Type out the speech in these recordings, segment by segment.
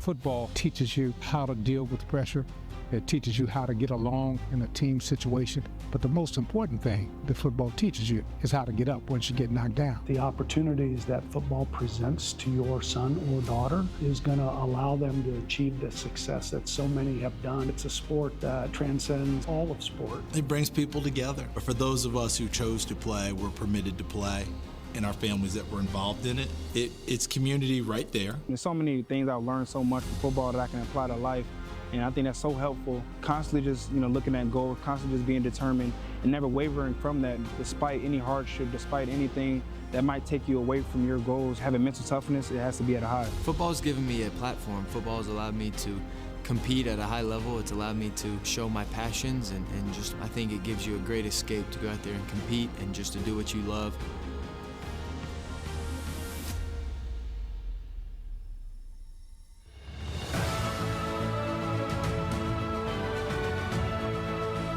Football teaches you how to deal with pressure. It teaches you how to get along in a team situation. But the most important thing that football teaches you is how to get up once you get knocked down. The opportunities that football presents to your son or daughter is going to allow them to achieve the success that so many have done. It's a sport that transcends all of sport. It brings people together. For those of us who chose to play, we're permitted to play, and our families that were involved in it. It's community right there. There's so many things I've learned so much from football that I can apply to life. And I think that's so helpful. Constantly just, looking at goals, constantly just being determined and never wavering from that, despite any hardship, despite anything that might take you away from your goals. Having mental toughness, it has to be at a high. Football's given me a platform. Football's allowed me to compete at a high level. It's allowed me to show my passions and just, I think it gives you a great escape to go out there and compete and just to do what you love.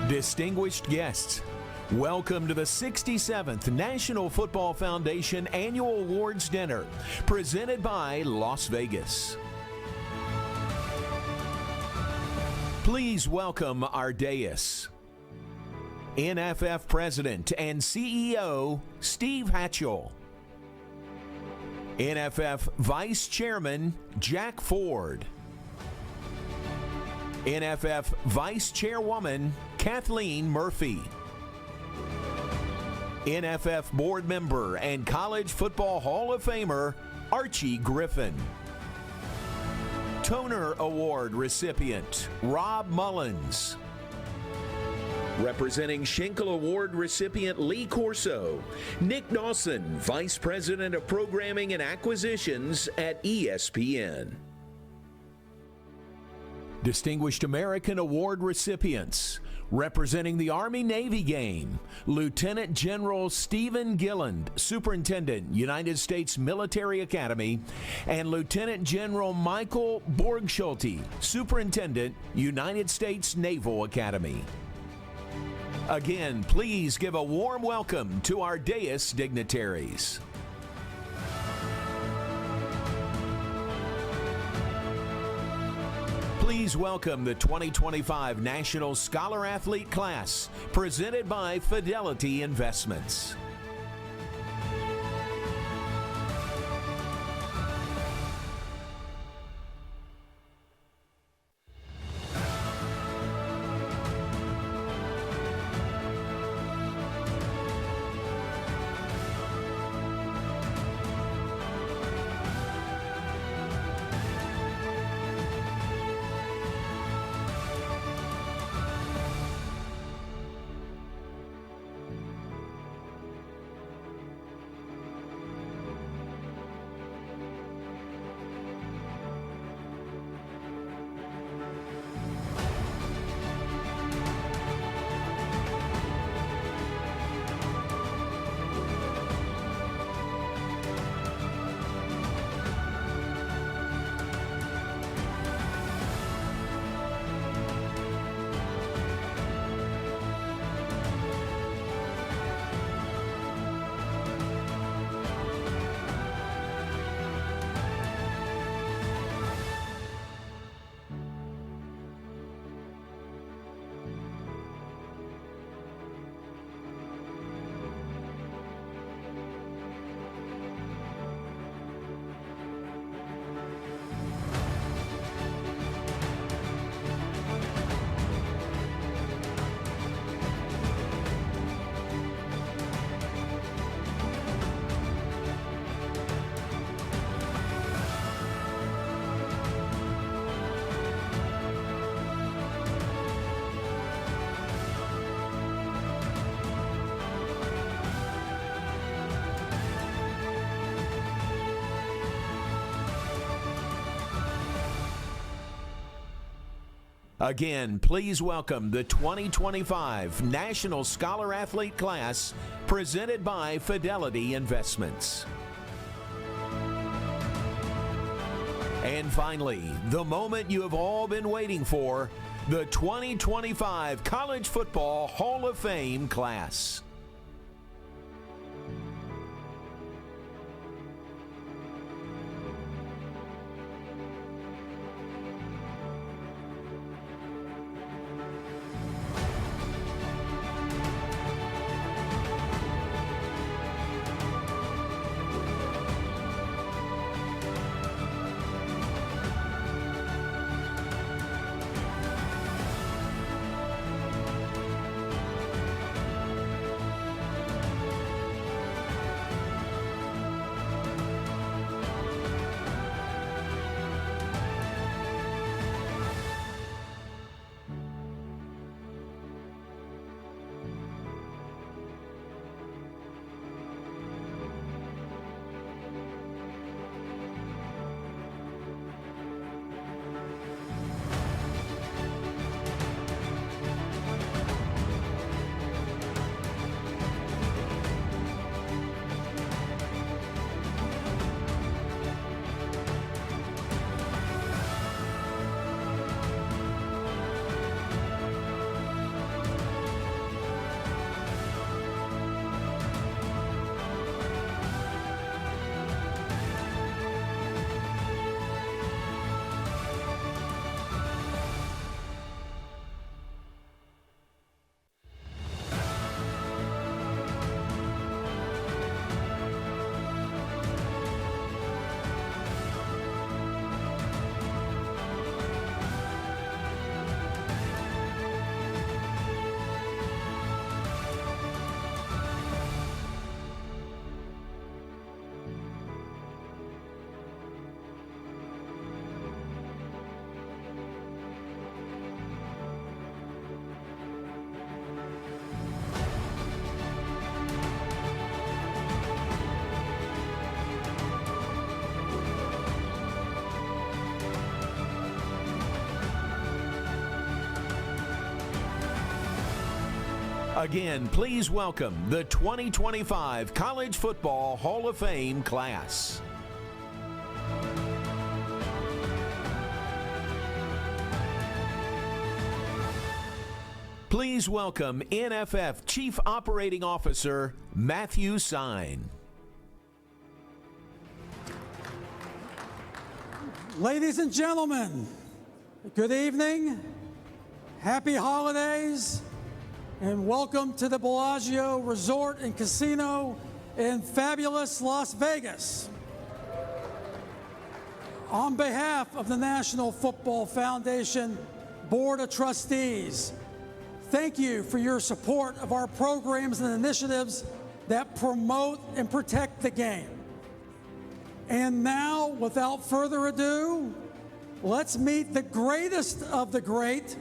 Distinguished guests, welcome to the 67th National Football Foundation Annual Awards Dinner, presented by Las Vegas. Please welcome our dais. NFF President and CEO, Steve Hatchell. NFF Vice Chairman, Jack Ford. NFF Vice Chairwoman, Kathleen Murphy. NFF Board Member and College Football Hall of Famer, Archie Griffin. Toner Award recipient, Rob Mullins. Representing Schenkel Award recipient Lee Corso, Nick Dawson, Vice President of Programming and Acquisitions at ESPN. Distinguished American Award recipients, representing the Army-Navy game, Lieutenant General Stephen Gilland, Superintendent, United States Military Academy, and Lieutenant General Michael Borgschulte, Superintendent, United States Naval Academy. Again, please give a warm welcome to our dais dignitaries. Please welcome the 2025 National Scholar Athlete Class, presented by Fidelity Investments. Again, please welcome the 2025 National Scholar Athlete Class, presented by Fidelity Investments. And finally, the moment you have all been waiting for, the 2025 College Football Hall of Fame Class. Again, please welcome the 2025 College Football Hall of Fame class. Please welcome NFF Chief Operating Officer Matthew Sine. Ladies and gentlemen, good evening, happy holidays, and welcome to the Bellagio Resort and Casino in fabulous Las Vegas. On behalf of the National Football Foundation Board of Trustees, thank you for your support of our programs and initiatives that promote and protect the game. And now, without further ado, let's meet the greatest of the great,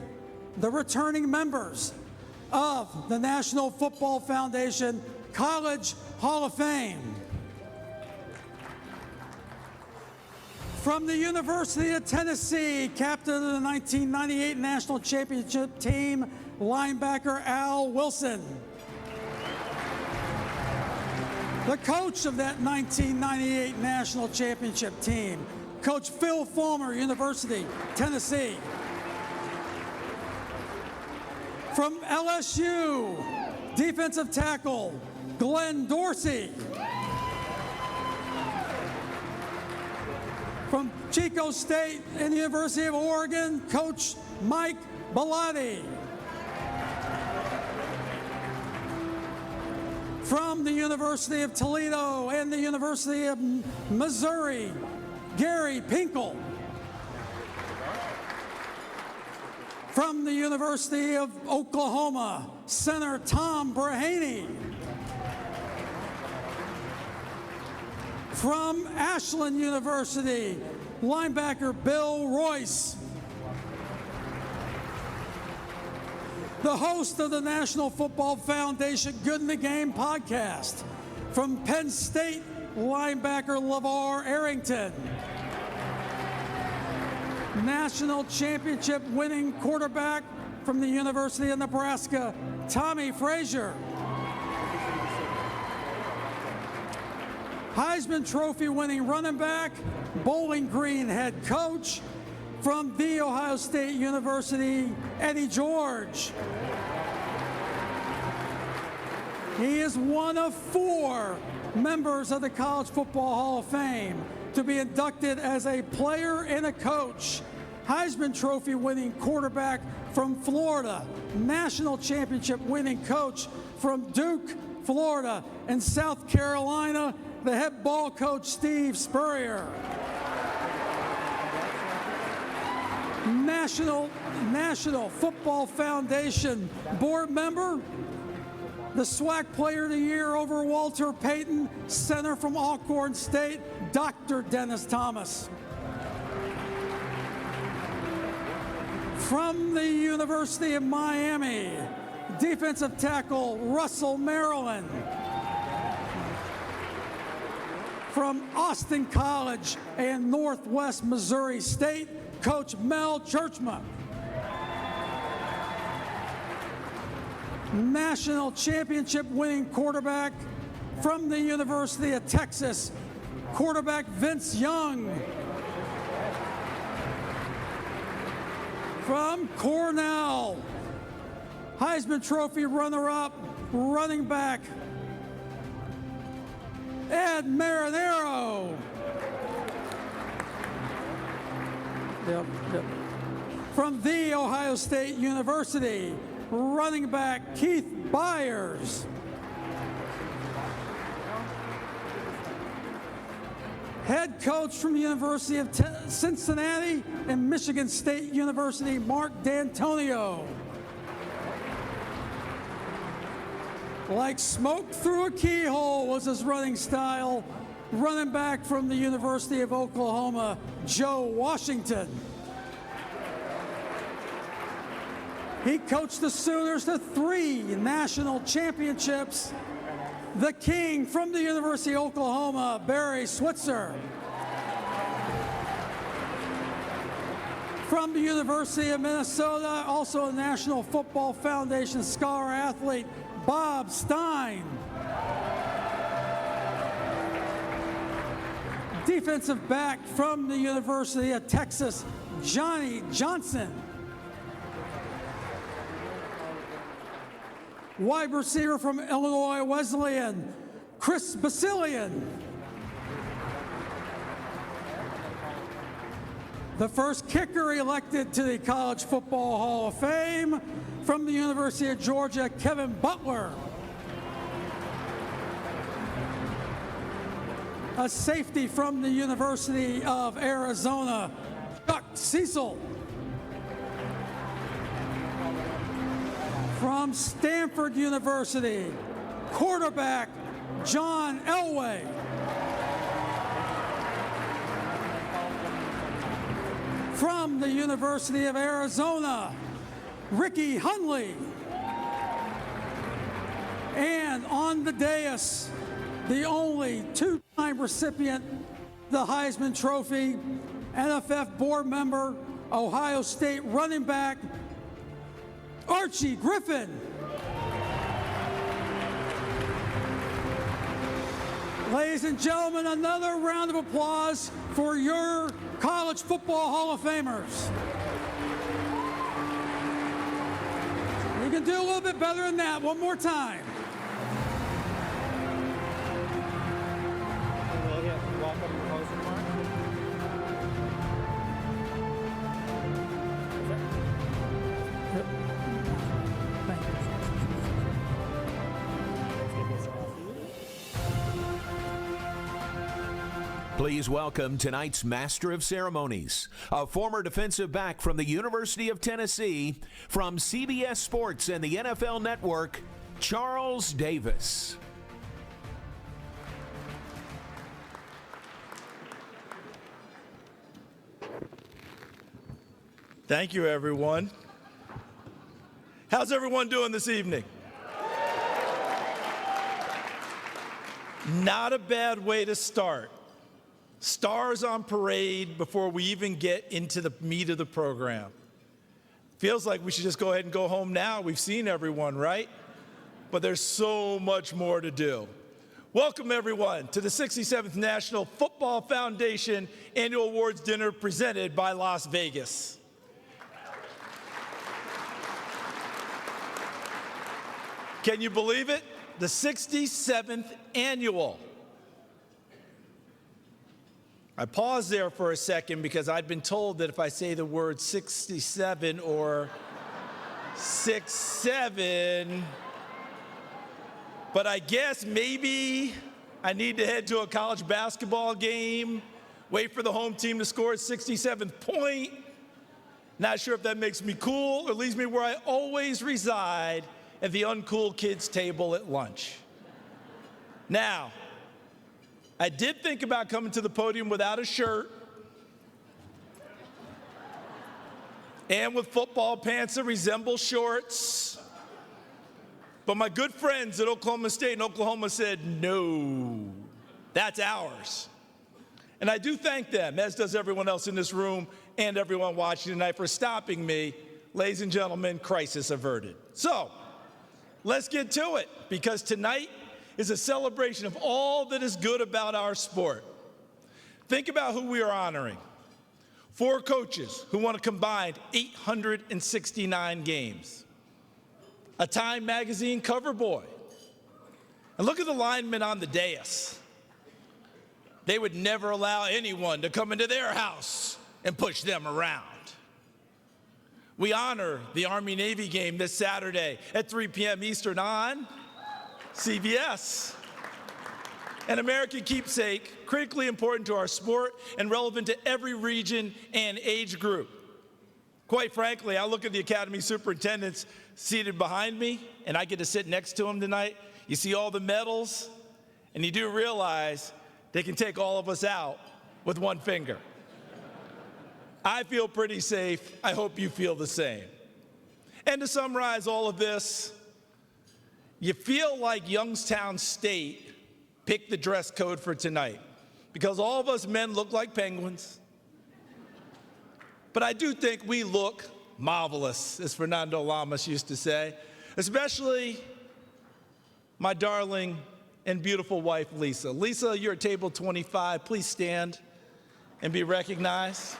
the returning members of the National Football Foundation College Hall of Fame. From the University of Tennessee, captain of the 1998 National Championship team, linebacker Al Wilson. The coach of that 1998 National Championship team, Coach Phil Fulmer, University, Tennessee. From LSU, defensive tackle, Glenn Dorsey. From Chico State and the University of Oregon, Coach Mike Bellotti. From the University of Toledo and the University of Missouri, Gary Pinkel. From the University of Oklahoma, center Tom Brahaney. From Ashland University, linebacker Bill Royce. The host of the National Football Foundation Good in the Game podcast. From Penn State, linebacker LeVar Arrington. National championship winning quarterback from the University of Nebraska, Tommy Frazier. Heisman Trophy winning running back, Bowling Green head coach from The Ohio State University, Eddie George. He is one of 4 members of the College Football Hall of Fame to be inducted as a player and a coach. Heisman Trophy winning quarterback from Florida, national championship winning coach from Duke, Florida, and South Carolina, the head ball coach Steve Spurrier. National Football Foundation board member, the SWAC Player of the Year over Walter Payton, center from Alcorn State, Dr. Dennis Thomas. From the University of Miami, defensive tackle Russell Maryland. From Austin College and Northwest Missouri State, Coach Mel Churchman. National championship winning quarterback from the University of Texas, quarterback Vince Young. From Cornell, Heisman Trophy runner-up, running back Ed Marinero. Yep. From The Ohio State University, running back Keith Byers. Head coach from the University of Cincinnati and Michigan State University, Mark D'Antonio. Like smoke through a keyhole was his running style. Running back from the University of Oklahoma, Joe Washington. He coached the Sooners to 3 national championships. The King from the University of Oklahoma, Barry Switzer. From the University of Minnesota, also a National Football Foundation scholar athlete, Bob Stein. Defensive back from the University of Texas, Johnny Johnson. Wide receiver from Illinois Wesleyan, Chris Basilian. The first kicker elected to the College Football Hall of Fame from the University of Georgia, Kevin Butler. A safety from the University of Arizona, Chuck Cecil. From Stanford University, quarterback John Elway. From the University of Arizona, Ricky Hunley. And on the dais, the only two-time recipient of the Heisman Trophy, NFF board member, Ohio State running back, Archie Griffin. Ladies and gentlemen, another round of applause for your College Football Hall of Famers. You can do a little bit better than that. One more time. Please welcome tonight's Master of Ceremonies, a former defensive back from the University of Tennessee, from CBS Sports and the NFL Network, Charles Davis. Thank you, everyone. How's everyone doing this evening? Not a bad way to start. Stars on parade before we even get into the meat of the program. Feels like we should just go ahead and go home now. We've seen everyone, right? But there's so much more to do. Welcome, everyone, to the 67th National Football Foundation Annual Awards Dinner presented by Las Vegas. Can you believe it? The 67th annual. I paused there for a second because I'd been told that if I say the word 67 or 67, but I guess maybe I need to head to a college basketball game, wait for the home team to score its 67th point. Not sure if that makes me cool or leaves me where I always reside, at the uncool kids table at lunch. Now, I did think about coming to the podium without a shirt and with football pants that resemble shorts, but my good friends at Oklahoma State and Oklahoma said, no, that's ours. And I do thank them, as does everyone else in this room and everyone watching tonight, for stopping me. Ladies and gentlemen, crisis averted. So, let's get to it, because tonight is a celebration of all that is good about our sport. Think about who we are honoring. 4 coaches who won a combined 869 games. A Time magazine cover boy. And look at the linemen on the dais. They would never allow anyone to come into their house and push them around. We honor the Army-Navy game this Saturday at 3 p.m. Eastern on CBS. An American keepsake, critically important to our sport and relevant to every region and age group. Quite frankly, I look at the Academy superintendents seated behind me, and I get to sit next to them tonight. You see all the medals, and you do realize they can take all of us out with one finger. I feel pretty safe. I hope you feel the same. And to summarize all of this, you feel like Youngstown State picked the dress code for tonight, because all of us men look like penguins. but I do think we look marvelous, as Fernando Lamas used to say, especially my darling and beautiful wife, Lisa. Lisa, you're at table 25. Please stand and be recognized.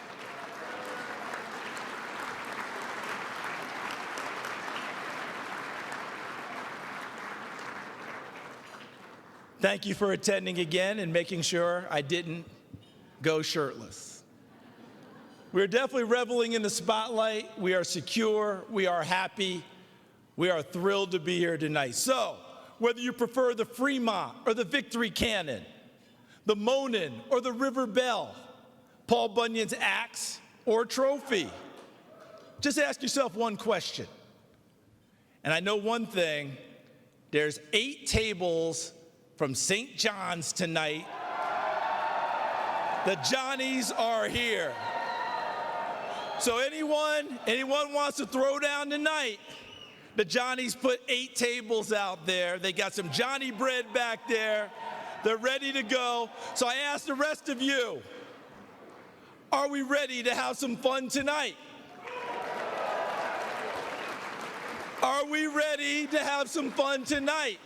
Thank you for attending again and making sure I didn't go shirtless. We're definitely reveling in the spotlight. We are secure. We are happy. We are thrilled to be here tonight. So, whether you prefer the Fremont or the Victory Cannon, the Monin or the River Bell, Paul Bunyan's axe or trophy, just ask yourself one question. And I know one thing, there's 8 tables from St. John's tonight. The Johnnies are here. So anyone wants to throw down tonight, the Johnnies put 8 tables out there. They got some Johnny bread back there. They're ready to go. So I ask the rest of you, are we ready to have some fun tonight? Are we ready to have some fun tonight?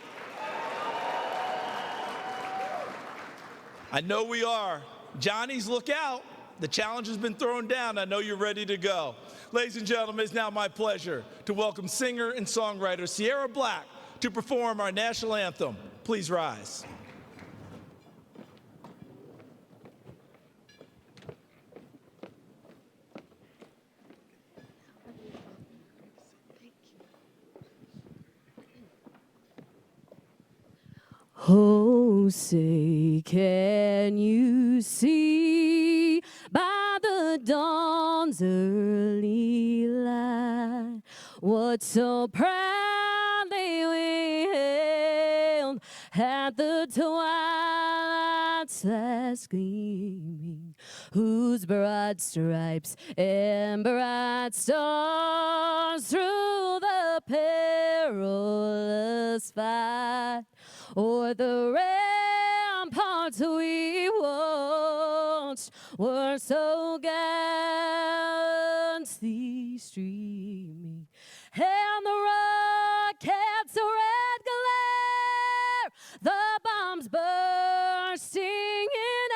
I know we are. Johnnies, look out. The challenge has been thrown down. I know you're ready to go. Ladies and gentlemen, it's now my pleasure to welcome singer and songwriter Sierra Black to perform our national anthem. Please rise. Oh, say, can you see by the dawn's early light what so proudly we hailed at the twilight's last gleaming, whose broad stripes and bright stars through the perilous fight o'er the ramparts we watched were so gallantly streaming, and the rocket's red glare, the bombs bursting in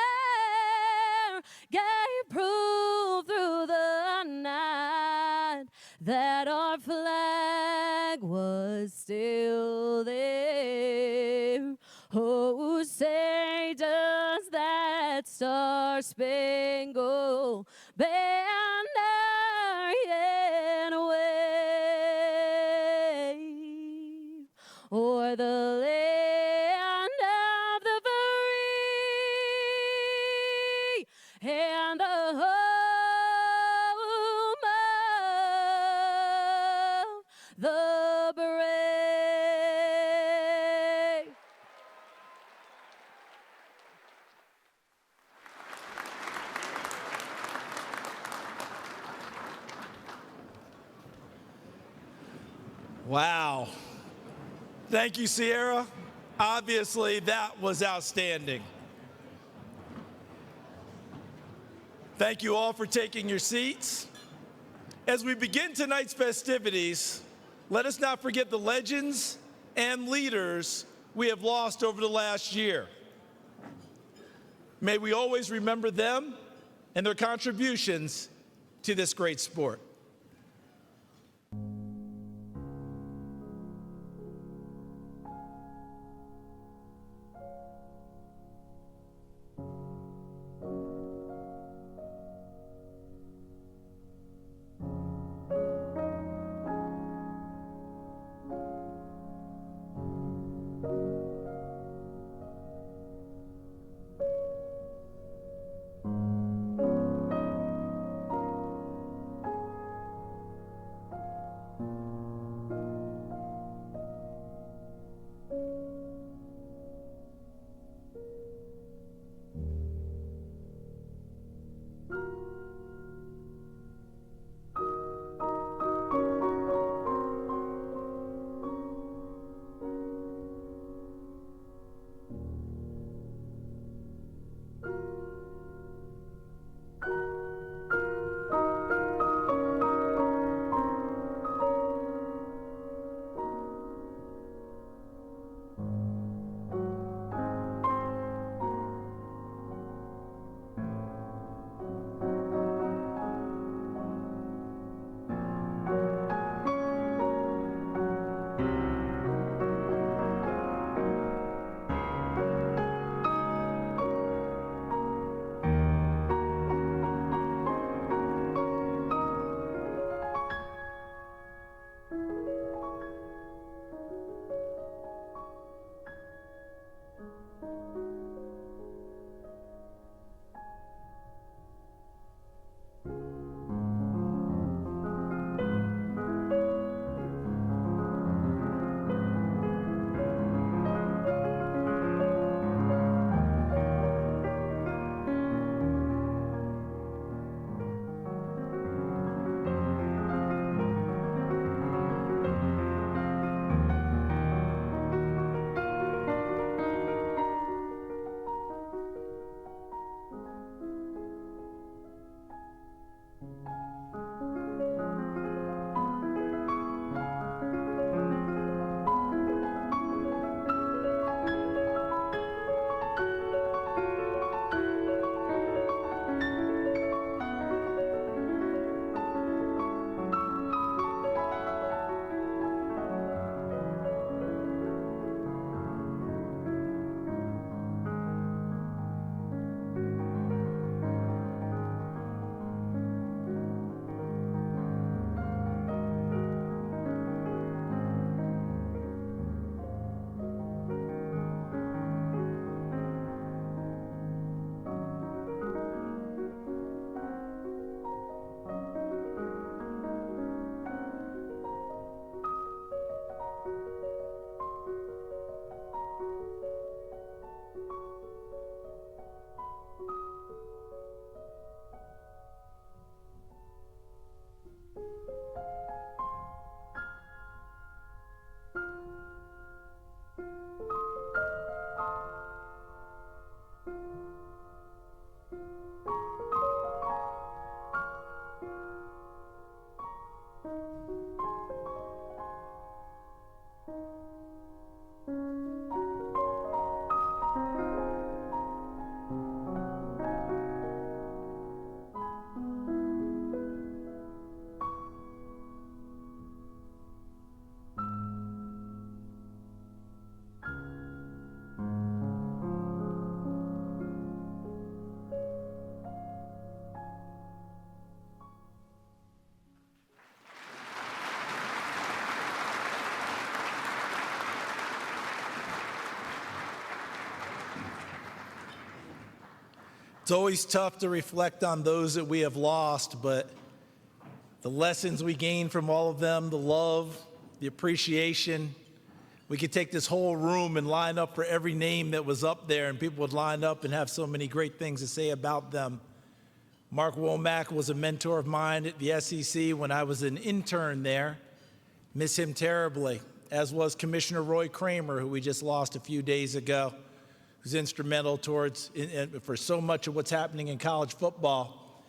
air, gave proof through the night that our flag was still there. Oh, say does that star-spangled banner yet wave o'er the land of the free and the home of the brave? Wow. Thank you, Sierra. Obviously, that was outstanding. Thank you all for taking your seats. As we begin tonight's festivities, let us not forget the legends and leaders we have lost over the last year. May we always remember them and their contributions to this great sport. It's always tough to reflect on those that we have lost, but the lessons we gain from all of them, the love, the appreciation, we could take this whole room and line up for every name that was up there, and people would line up and have so many great things to say about them. Mark Womack was a mentor of mine at the SEC when I was an intern there. Miss him terribly, as was Commissioner Roy Kramer, who we just lost a few days ago, who's instrumental for so much of what's happening in college football.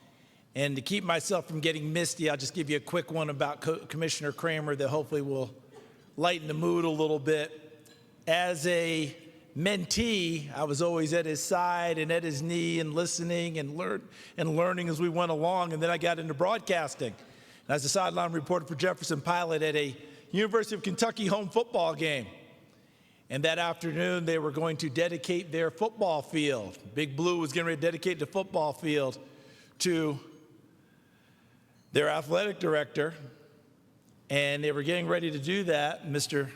And to keep myself from getting misty, I'll just give you a quick one about Commissioner Kramer that hopefully will lighten the mood a little bit. As a mentee, I was always at his side and at his knee and listening and learning as we went along. And then I got into broadcasting. And I was a sideline reporter for Jefferson Pilot at a University of Kentucky home football game. And that afternoon, they were going to dedicate their football field. Big Blue was getting ready to dedicate the football field to their athletic director. And they were getting ready to do that, Mr.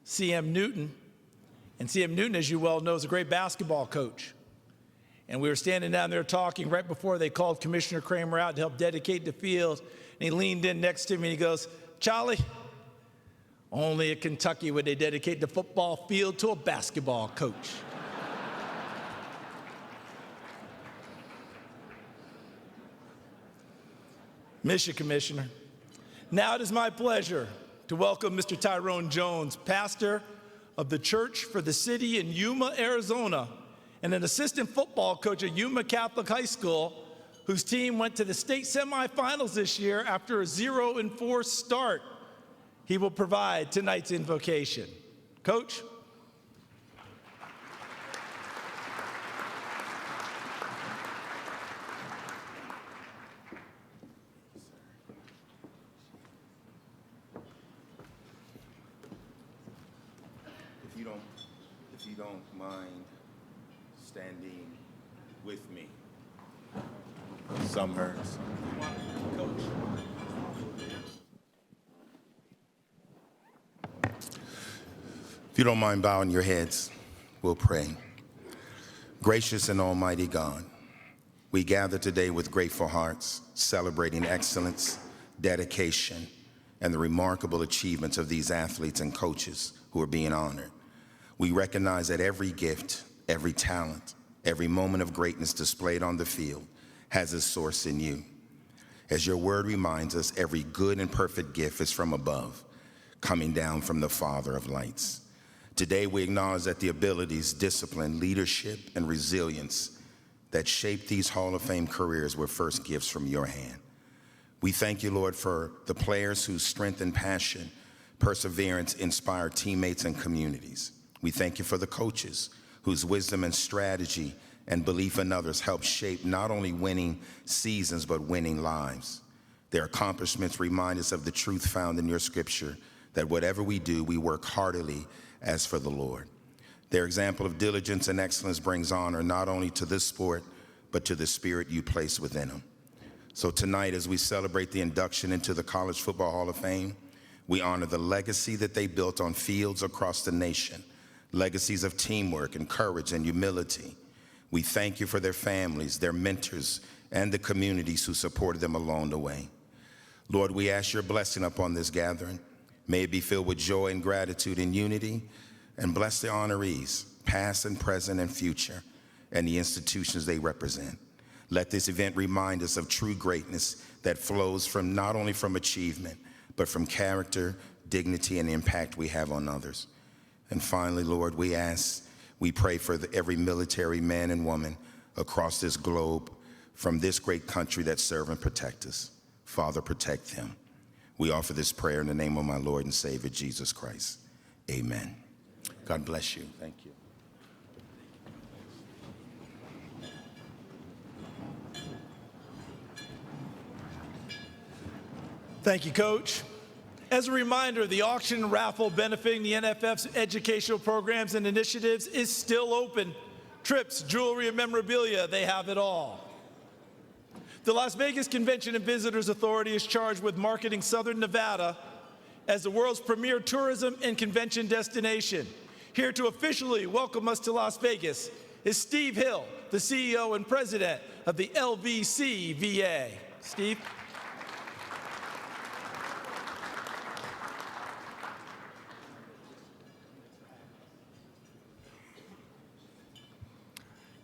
C.M. Newton. And C.M. Newton, as you well know, is a great basketball coach. And we were standing down there talking right before they called Commissioner Kramer out to help dedicate the field. And he leaned in next to me and he goes, "Charlie, only at Kentucky would they dedicate the football field to a basketball coach." Miss you, Commissioner. Now it is my pleasure to welcome Mr. Tyrone Jones, pastor of the Church for the City in Yuma, Arizona, and an assistant football coach at Yuma Catholic High School, whose team went to the state semifinals this year after a 0-4 start. He will provide tonight's invocation. Coach? If you don't mind standing with me. Some hurts. Coach. If you don't mind bowing your heads, we'll pray. Gracious and almighty God, we gather today with grateful hearts, celebrating excellence, dedication, and the remarkable achievements of these athletes and coaches who are being honored. We recognize that every gift, every talent, every moment of greatness displayed on the field has its source in you. As your word reminds us, every good and perfect gift is from above, coming down from the Father of lights. Today, we acknowledge that the abilities, discipline, leadership, and resilience that shaped these Hall of Fame careers were first gifts from your hand. We thank you, Lord, for the players whose strength and passion, perseverance inspire teammates and communities. We thank you for the coaches whose wisdom and strategy and belief in others help shape not only winning seasons, but winning lives. Their accomplishments remind us of the truth found in your scripture, that whatever we do, we work heartily as for the Lord. Their example of diligence and excellence brings honor not only to this sport, but to the spirit you place within them. So tonight, as we celebrate the induction into the College Football Hall of Fame, we honor the legacy that they built on fields across the nation, legacies of teamwork and courage and humility. We thank you for their families, their mentors, and the communities who supported them along the way. Lord, we ask your blessing upon this gathering. May it be filled with joy and gratitude and unity, and bless the honorees, past and present and future, and the institutions they represent. Let this event remind us of true greatness that flows from not only from achievement, but from character, dignity, and impact we have on others. And finally, Lord, we pray for every military man and woman across this globe from this great country that serve and protect us. Father, protect them. We offer this prayer in the name of my Lord and Savior, Jesus Christ. Amen. God bless you. Thank you. Thank you, Coach. As a reminder, the auction and raffle benefiting the NFF's educational programs and initiatives is still open. Trips, jewelry, and memorabilia, they have it all. The Las Vegas Convention and Visitors Authority is charged with marketing Southern Nevada as the world's premier tourism and convention destination. Here to officially welcome us to Las Vegas is Steve Hill, the CEO and president of the LVCVA. Steve?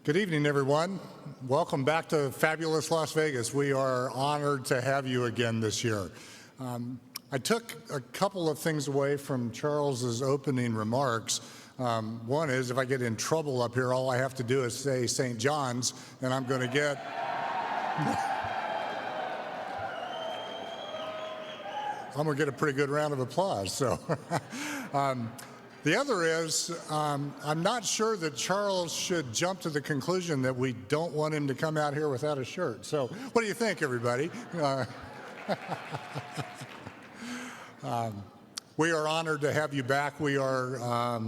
Good evening, everyone. Welcome back to fabulous Las Vegas. We are honored to have you again this year. I took a couple of things away from Charles's opening remarks. One is, if I get in trouble up here, all I have to do is say St. John's, and I'm going to get... I'm going to get a pretty good round of applause. So. The other is, I'm not sure that Charles should jump to the conclusion that we don't want him to come out here without a shirt. So what do you think, everybody? We are honored to have you back. We are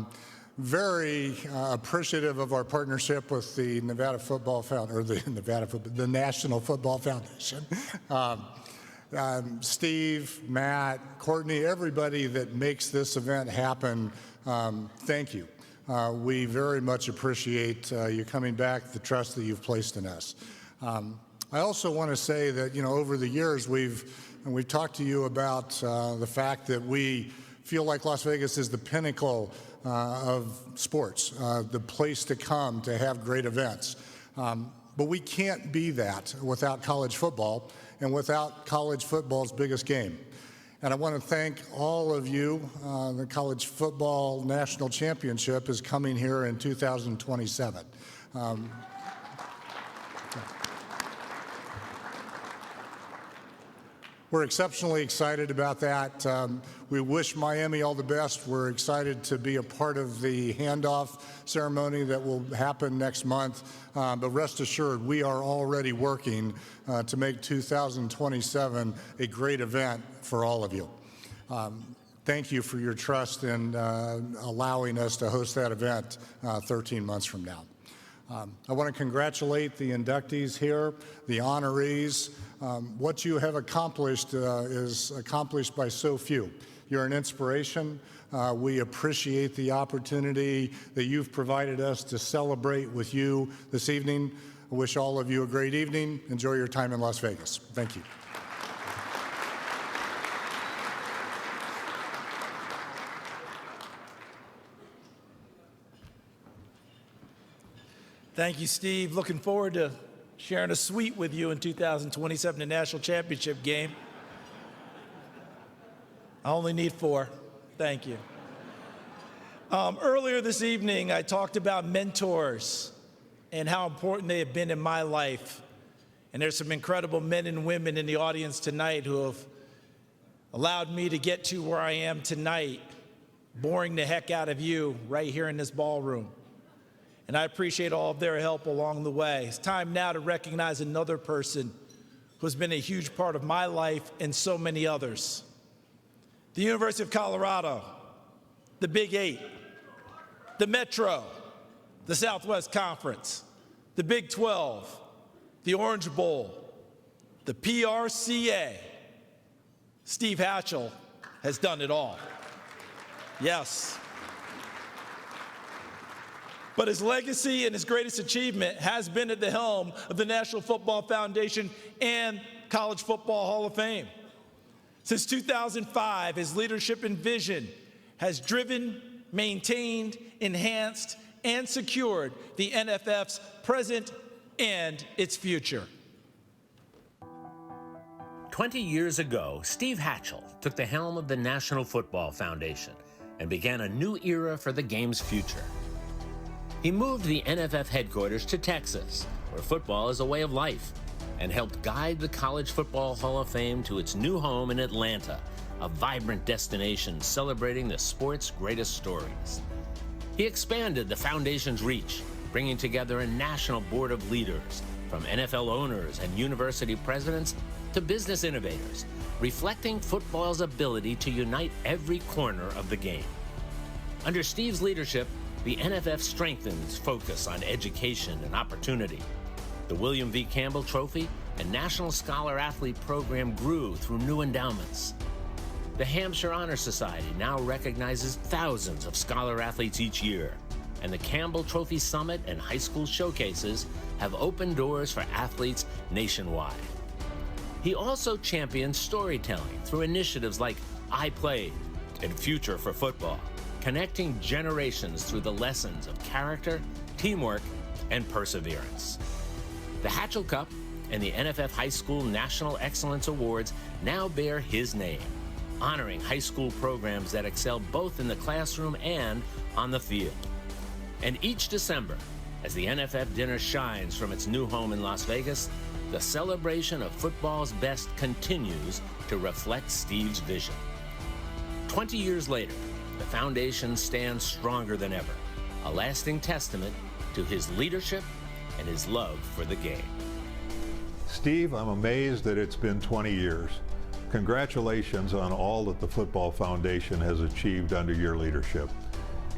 very appreciative of our partnership with the Nevada Football Foundation, or the National Football Foundation. Steve, Matt, Courtney, everybody that makes this event happen, thank you. We very much appreciate you coming back, the trust that you've placed in us. I also want to say that, over the years, we've talked to you about the fact that we feel like Las Vegas is the pinnacle of sports, the place to come to have great events. But we can't be that without college football and without college football's biggest game. And I want to thank all of you. The College Football National Championship is coming here in 2027. We're exceptionally excited about that. We wish Miami all the best. We're excited to be a part of the handoff ceremony that will happen next month. But rest assured, we are already working to make 2027 a great event for all of you. Thank you for your trust in allowing us to host that event 13 months from now. I want to congratulate the inductees here, the honorees. What you have accomplished is accomplished by so few. You're an inspiration. We appreciate the opportunity that you've provided us to celebrate with you this evening. I wish all of you a great evening. Enjoy your time in Las Vegas. Thank you. Thank you, Steve. Looking forward to sharing a suite with you in 2027, the national championship game. I only need 4. Thank you. Earlier this evening, I talked about mentors and how important they have been in my life. And there's some incredible men and women in the audience tonight who have allowed me to get to where I am tonight, boring the heck out of you right here in this ballroom. And I appreciate all of their help along the way. It's time now to recognize another person who's been a huge part of my life and so many others. The University of Colorado, the Big 8, the Metro, the Southwest Conference, the Big 12, the Orange Bowl, the PRCA. Steve Hatchell has done it all. Yes. But his legacy and his greatest achievement has been at the helm of the National Football Foundation and College Football Hall of Fame. Since 2005, his leadership and vision has driven, maintained, enhanced, and secured the NFF's present and its future. 20 years ago, Steve Hatchell took the helm of the National Football Foundation and began a new era for the game's future. He moved the NFF headquarters to Texas, where football is a way of life, and helped guide the College Football Hall of Fame to its new home in Atlanta, a vibrant destination celebrating the sport's greatest stories. He expanded the foundation's reach, bringing together a national board of leaders, from NFL owners and university presidents to business innovators, reflecting football's ability to unite every corner of the game. Under Steve's leadership, the NFF strengthens focus on education and opportunity. The William V. Campbell Trophy and National Scholar Athlete Program grew through new endowments. The Hampshire Honor Society now recognizes thousands of scholar athletes each year, and the Campbell Trophy Summit and high school showcases have opened doors for athletes nationwide. He also champions storytelling through initiatives like I Played and Future for Football, connecting generations through the lessons of character, teamwork, and perseverance. The Hatchell Cup and the NFF High School National Excellence Awards now bear his name, honoring high school programs that excel both in the classroom and on the field. And each December, as the NFF dinner shines from its new home in Las Vegas, the celebration of football's best continues to reflect Steve's vision. 20 years later, the foundation stands stronger than ever, a lasting testament to his leadership and his love for the game. Steve, I'm amazed that it's been 20 years. Congratulations on all that the Football Foundation has achieved under your leadership.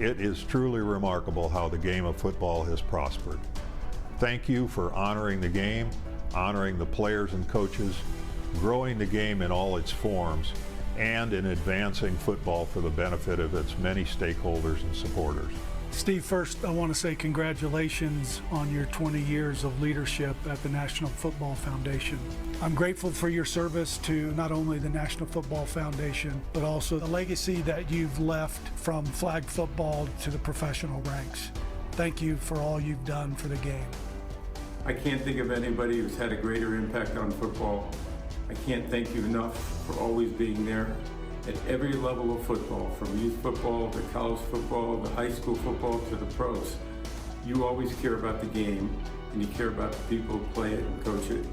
It is truly remarkable how the game of football has prospered. Thank you for honoring the game, honoring the players and coaches, growing the game in all its forms, and in advancing football for the benefit of its many stakeholders and supporters. Steve, first I want to say congratulations on your 20 years of leadership at the National Football Foundation. I'm grateful for your service to not only the National Football Foundation, but also the legacy that you've left from flag football to the professional ranks. Thank you for all you've done for the game. I can't think of anybody who's had a greater impact on football. I can't thank you enough for always being there at every level of football, from youth football to college football, to high school football, to the pros. You always care about the game, and you care about the people who play it and coach it.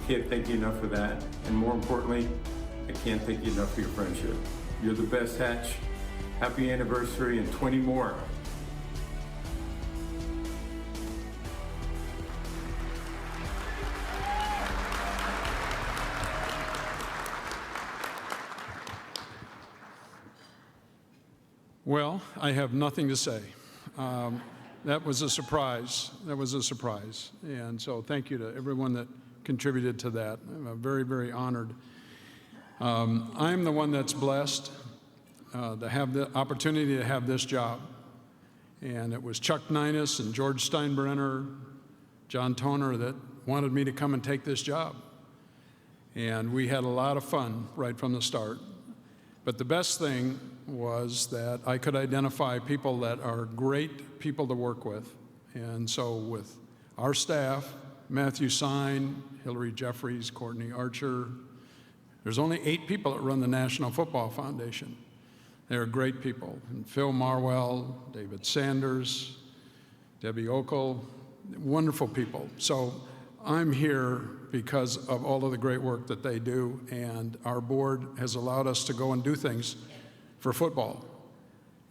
Can't thank you enough for that. And more importantly, I can't thank you enough for your friendship. You're the best, Hatch. Happy anniversary and 20 more. Well, I have nothing to say. That was a surprise. That was a surprise. And so thank you to everyone that contributed to that. I'm very, very honored. I'm the one that's blessed to have the opportunity to have this job. And it was Chuck Ninus and George Steinbrenner, John Toner that wanted me to come and take this job. And we had a lot of fun right from the start. But the best thing was that I could identify people that are great people to work with. And so with our staff, Matthew Sine, Hillary Jeffries, Courtney Archer, there's only 8 people that run the National Football Foundation. They're great people. And Phil Marwell, David Sanders, Debbie Ockel, wonderful people. So I'm here because of all of the great work that they do, and our board has allowed us to go and do things for football.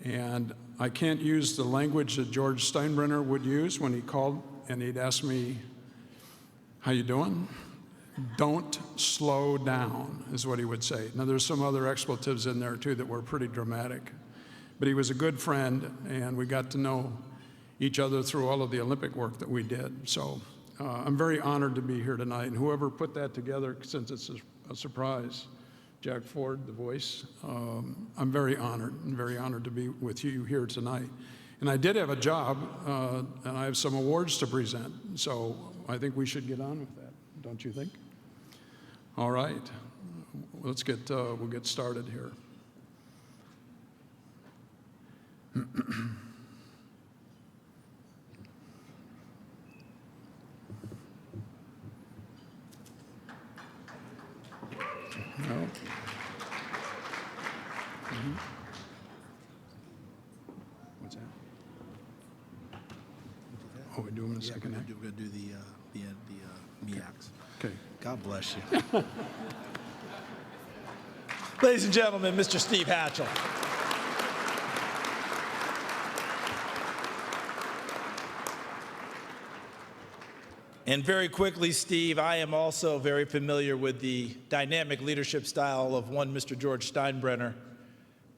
And I can't use the language that George Steinbrenner would use when he called and he'd ask me, "How you doing?" "Don't slow down," is what he would say. Now, there's some other expletives in there, too, that were pretty dramatic. But he was a good friend, and we got to know each other through all of the Olympic work that we did. So I'm very honored to be here tonight. And whoever put that together, since it's a surprise, Jack Ford, the voice, I'm very honored to be with you here tonight. And I did have a job, and I have some awards to present. So I think we should get on with that, don't you think? All right, we'll get started here. No. Mm-hmm. What's that? Oh, we do them in a second. We're going to do the MEACs. Okay. God bless you. Ladies and gentlemen, Mr. Steve Hatchell. And very quickly, Steve, I am also very familiar with the dynamic leadership style of one Mr. George Steinbrenner,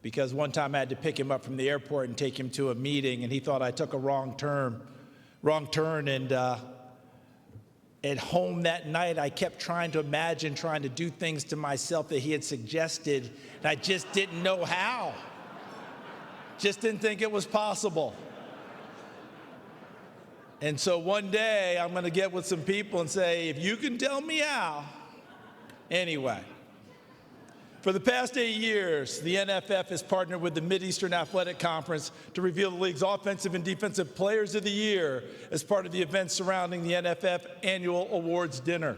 because one time I had to pick him up from the airport and take him to a meeting, and he thought I took a wrong turn, and at home that night, I kept trying to do things to myself that he had suggested, and I just didn't know how. Just didn't think it was possible. And so one day, I'm going to get with some people and say, if you can tell me how. Anyway, for the past 8 years, the NFF has partnered with the Mid-Eastern Athletic Conference to reveal the league's offensive and defensive players of the year as part of the events surrounding the NFF annual awards dinner.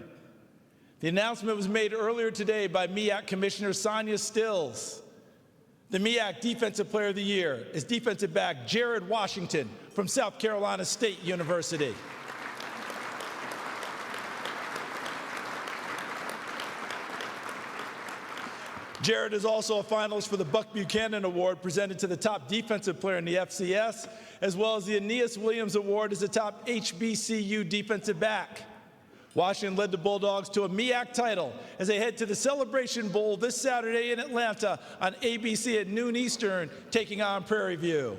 The announcement was made earlier today by MEAC Commissioner Sonia Stills. The MEAC Defensive Player of the Year is defensive back Jared Washington from South Carolina State University. Jared is also a finalist for the Buck Buchanan Award presented to the top defensive player in the FCS, as well as the Aeneas Williams Award as the top HBCU defensive back. Washington led the Bulldogs to a MEAC title as they head to the Celebration Bowl this Saturday in Atlanta on ABC at noon Eastern, taking on Prairie View.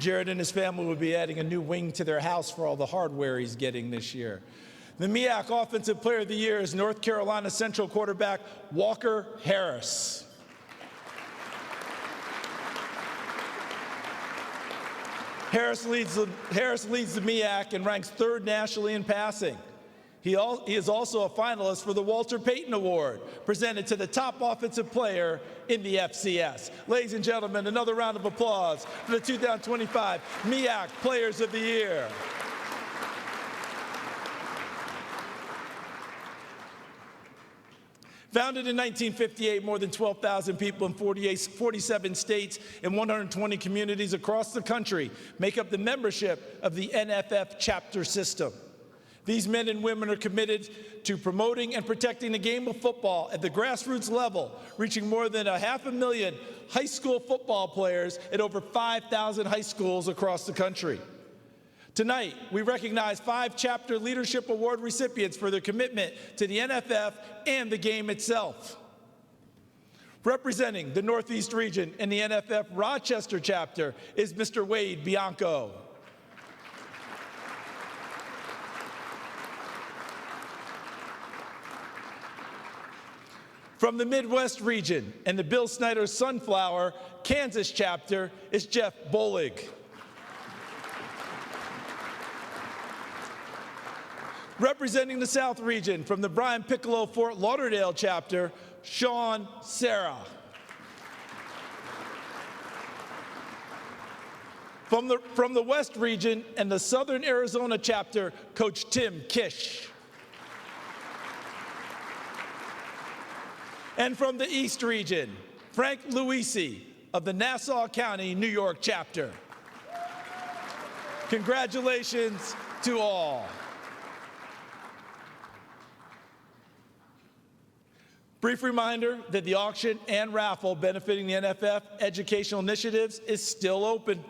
Jared and his family will be adding a new wing to their house for all the hardware he's getting this year. The MEAC Offensive Player of the Year is North Carolina Central quarterback Walker Harris. Harris leads the MEAC and ranks 3rd nationally in passing. He is also a finalist for the Walter Payton Award, presented to the top offensive player in the FCS. Ladies and gentlemen, another round of applause for the 2025 MEAC Players of the Year. Founded in 1958, more than 12,000 people in 47 states and 120 communities across the country make up the membership of the NFF chapter system. These men and women are committed to promoting and protecting the game of football at the grassroots level, reaching more than 500,000 high school football players at over 5,000 high schools across the country. Tonight, we recognize 5 Chapter Leadership Award recipients for their commitment to the NFF and the game itself. Representing the Northeast region and the NFF Rochester chapter is Mr. Wade Bianco. From the Midwest region and the Bill Snyder Sunflower, Kansas chapter is Jeff Bolig. Representing the South region from the Brian Piccolo Fort Lauderdale chapter, Sean Serra. From the West region and the Southern Arizona chapter, Coach Tim Kish. And from the East region, Frank Luisi of the Nassau County, New York chapter. Congratulations to all. Brief reminder that the auction and raffle benefiting the NFF educational initiatives is still open.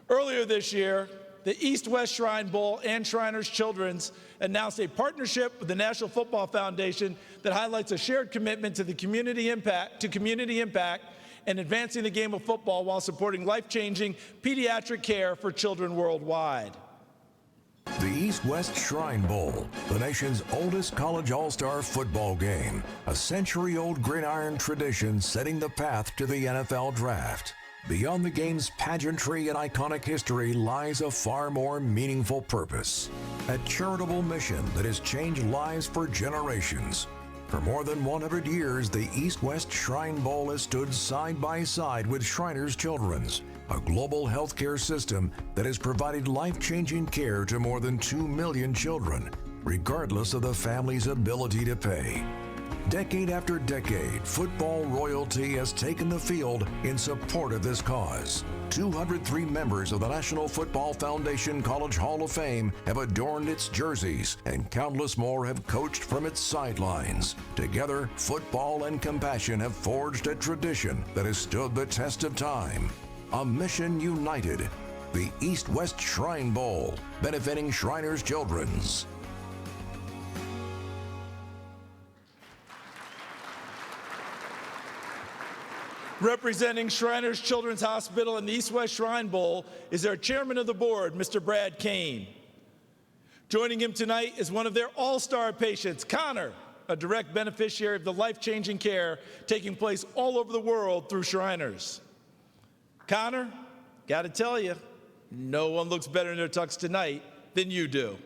Earlier this year, the East-West Shrine Bowl and Shriners Children's announced a partnership with the National Football Foundation that highlights a shared commitment to the community impact and advancing the game of football while supporting life-changing pediatric care for children worldwide. The East-West Shrine Bowl, the nation's oldest college all-star football game, a century-old gridiron tradition setting the path to the NFL draft. Beyond the game's pageantry and iconic history lies a far more meaningful purpose, a charitable mission that has changed lives for generations. For more than 100 years, the East-West Shrine Bowl has stood side by side with Shriners Children's, a global healthcare system that has provided life-changing care to more than 2 million children, regardless of the family's ability to pay. Decade after decade, football royalty has taken the field in support of this cause. 203 members of the National Football Foundation College Hall of Fame have adorned its jerseys, and countless more have coached from its sidelines. Together, football and compassion have forged a tradition that has stood the test of time. A mission united. The East-West Shrine Bowl, benefiting Shriners Children's. Representing Shriners Children's Hospital and the East-West Shrine Bowl is their chairman of the board, Mr. Brad Kane. Joining him tonight is one of their all-star patients, Connor, a direct beneficiary of the life-changing care taking place all over the world through Shriners. Connor, gotta tell you, no one looks better in their tux tonight than you do.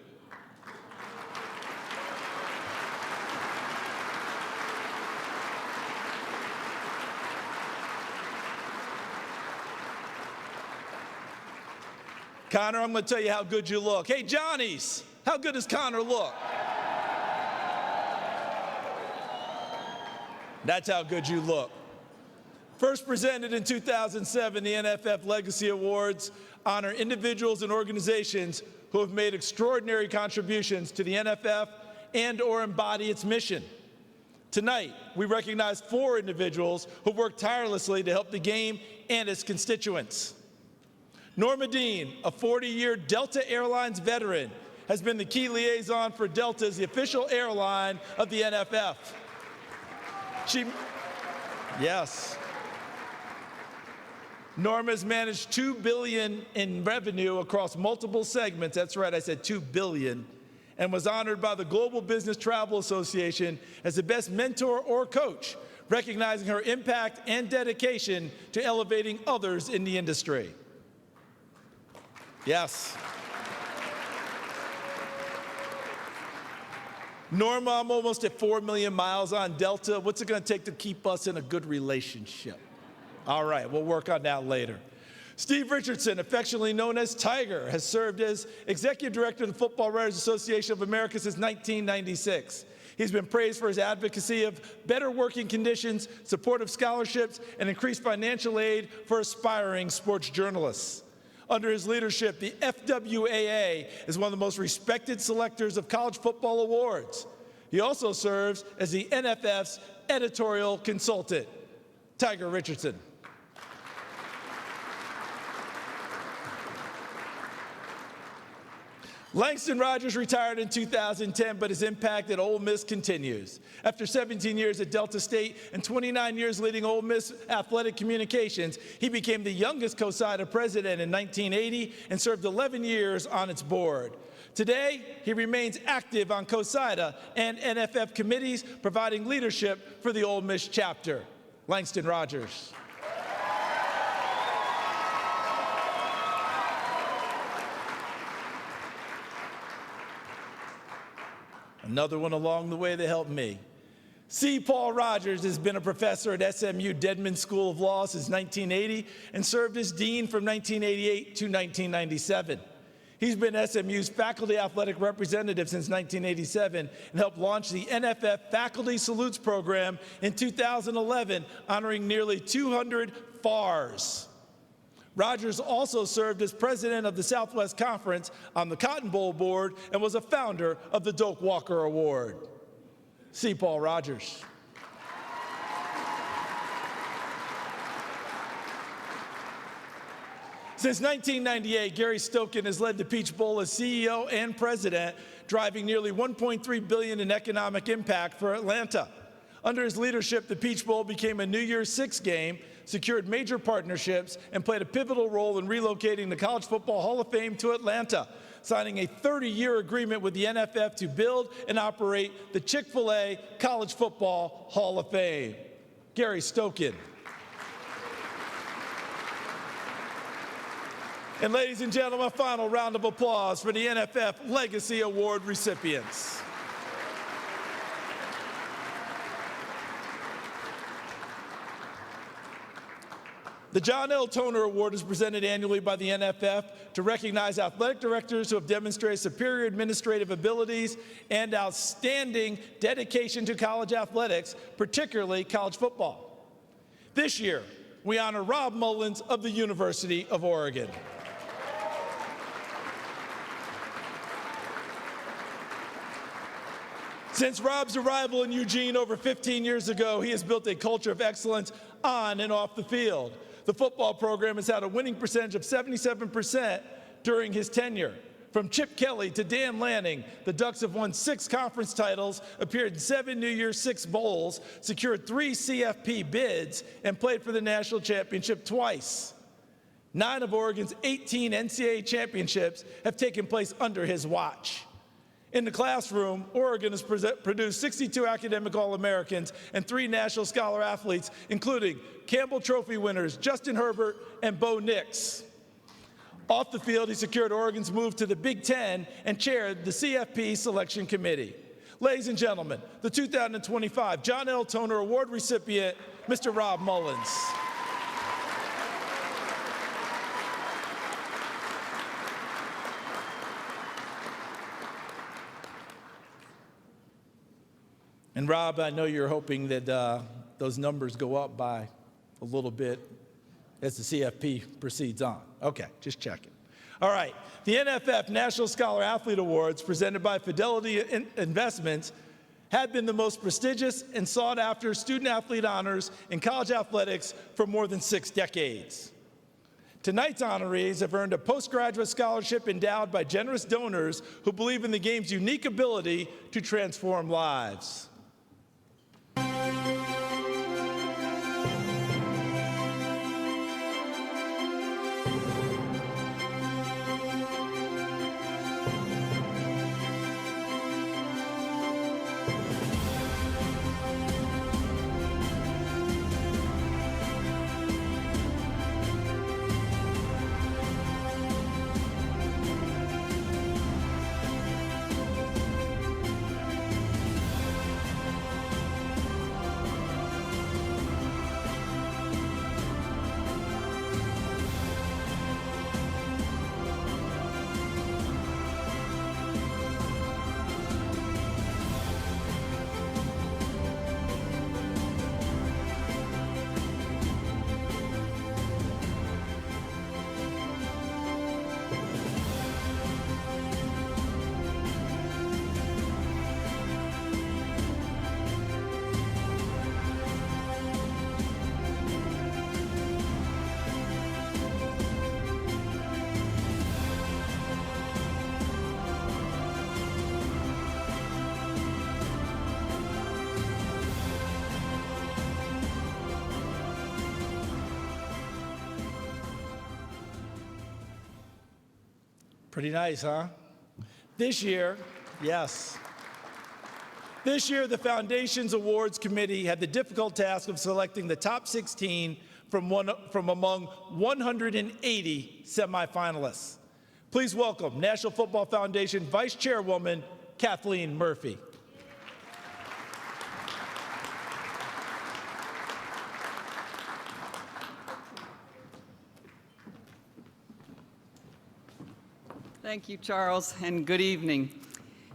Connor, I'm going to tell you how good you look. Hey, Johnnies, how good does Connor look? That's how good you look. First presented in 2007, the NFF Legacy Awards honor individuals and organizations who have made extraordinary contributions to the NFF and/or embody its mission. Tonight, we recognize 4 individuals who worked tirelessly to help the game and its constituents. Norma Dean, a 40-year Delta Airlines veteran, has been the key liaison for Delta as the official airline of the NFF. Yes. Norma has managed $2 billion in revenue across multiple segments. That's right, I said $2 billion, and was honored by the Global Business Travel Association as the best mentor or coach, recognizing her impact and dedication to elevating others in the industry. Yes. Norma, I'm almost at 4 million miles on Delta. What's it going to take to keep us in a good relationship? All right, we'll work on that later. Steve Richardson, affectionately known as Tiger, has served as Executive Director of the Football Writers Association of America since 1996. He's been praised for his advocacy of better working conditions, supportive scholarships, and increased financial aid for aspiring sports journalists. Under his leadership, the FWAA is one of the most respected selectors of college football awards. He also serves as the NFF's editorial consultant. Tiger Richardson. Langston Rogers retired in 2010, but his impact at Ole Miss continues. After 17 years at Delta State and 29 years leading Ole Miss athletic communications, he became the youngest COSIDA president in 1980 and served 11 years on its board. Today, he remains active on COSIDA and NFF committees, providing leadership for the Ole Miss chapter. Langston Rogers. Another one along the way that helped me. C. Paul Rogers has been a professor at SMU Dedman School of Law since 1980 and served as dean from 1988 to 1997. He's been SMU's faculty athletic representative since 1987 and helped launch the NFF Faculty Salutes Program in 2011, honoring nearly 200 FARS. Rogers also served as president of the Southwest Conference on the Cotton Bowl board and was a founder of the Doak Walker Award. C. Paul Rogers. Since 1998, Gary Stokan has led the Peach Bowl as CEO and president, driving nearly $1.3 billion in economic impact for Atlanta. Under his leadership, the Peach Bowl became a New Year's Six game, secured major partnerships, and played a pivotal role in relocating the College Football Hall of Fame to Atlanta, signing a 30-year agreement with the NFF to build and operate the Chick-fil-A College Football Hall of Fame. Gary Stokan. And ladies and gentlemen, a final round of applause for the NFF Legacy Award recipients. The John L. Toner Award is presented annually by the NFF to recognize athletic directors who have demonstrated superior administrative abilities and outstanding dedication to college athletics, particularly college football. This year, we honor Rob Mullins of the University of Oregon. Since Rob's arrival in Eugene over 15 years ago, he has built a culture of excellence on and off the field. The football program has had a winning percentage of 77% during his tenure. From Chip Kelly to Dan Lanning, the Ducks have won 6 conference titles, appeared in 7 New Year's Six bowls, secured 3 CFP bids, and played for the national championship twice. 9 of Oregon's 18 NCAA championships have taken place under his watch. In the classroom, Oregon has produced 62 academic All-Americans and 3 National Scholar athletes, including Campbell Trophy winners Justin Herbert and Bo Nix. Off the field, he secured Oregon's move to the Big Ten and chaired the CFP Selection Committee. Ladies and gentlemen, the 2025 John L. Toner Award recipient, Mr. Rob Mullins. And Rob, I know you're hoping that those numbers go up by a little bit as the CFP proceeds on. Okay, just checking. All right, the NFF National Scholar Athlete Awards, presented by Fidelity Investments, have been the most prestigious and sought-after student-athlete honors in college athletics for more than 6 decades. Tonight's honorees have earned a postgraduate scholarship endowed by generous donors who believe in the game's unique ability to transform lives. Pretty nice, huh? This year, yes. This year, the Foundation's Awards Committee had the difficult task of selecting the top 16 from among 180 semifinalists. Please welcome National Football Foundation Vice Chairwoman Kathleen Murphy. Thank you, Charles, and good evening.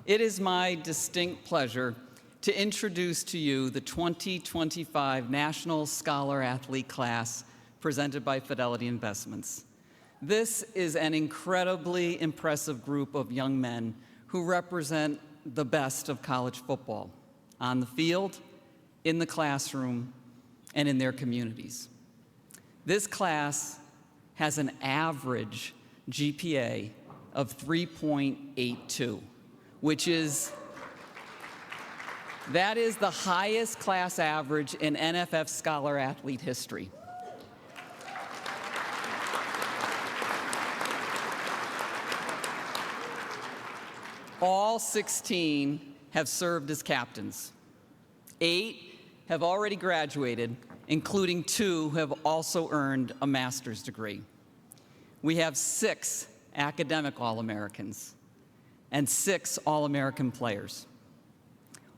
It is my distinct pleasure to introduce to you the 2025 National Scholar Athlete Class presented by Fidelity Investments. This is an incredibly impressive group of young men who represent the best of college football on the field, in the classroom, and in their communities. This class has an average GPA of 3.82, that is the highest class average in NFF Scholar Athlete history. All 16 have served as captains. 8 have already graduated, including 2 who have also earned a master's degree. We have 6 academic All-Americans and 6 All-American players.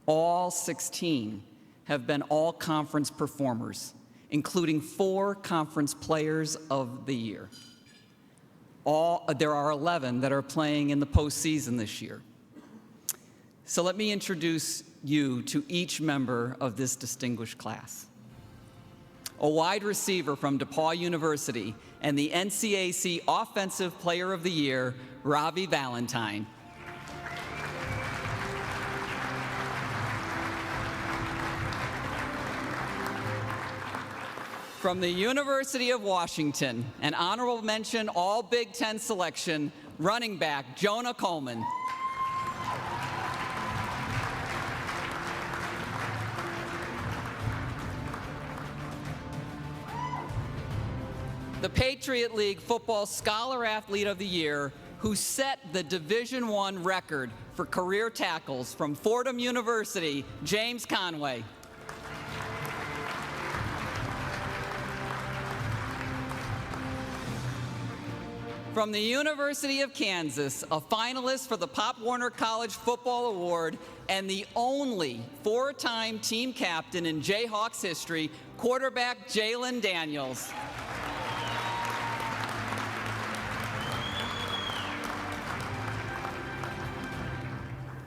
All 16 have been all-conference performers, including 4 conference players of the year. There are 11 that are playing in the postseason this year. So let me introduce you to each member of this distinguished class. A wide receiver from DePaul University and the NCAC Offensive Player of the Year, Ravi Valentine. From the University of Washington, an honorable mention All Big Ten selection, running back Jonah Coleman. The Patriot League Football Scholar Athlete of the Year, who set the Division I record for career tackles from Fordham University, James Conway. From the University of Kansas, a finalist for the Pop Warner College Football Award and the only 4-time team captain in Jayhawks history, quarterback Jalen Daniels.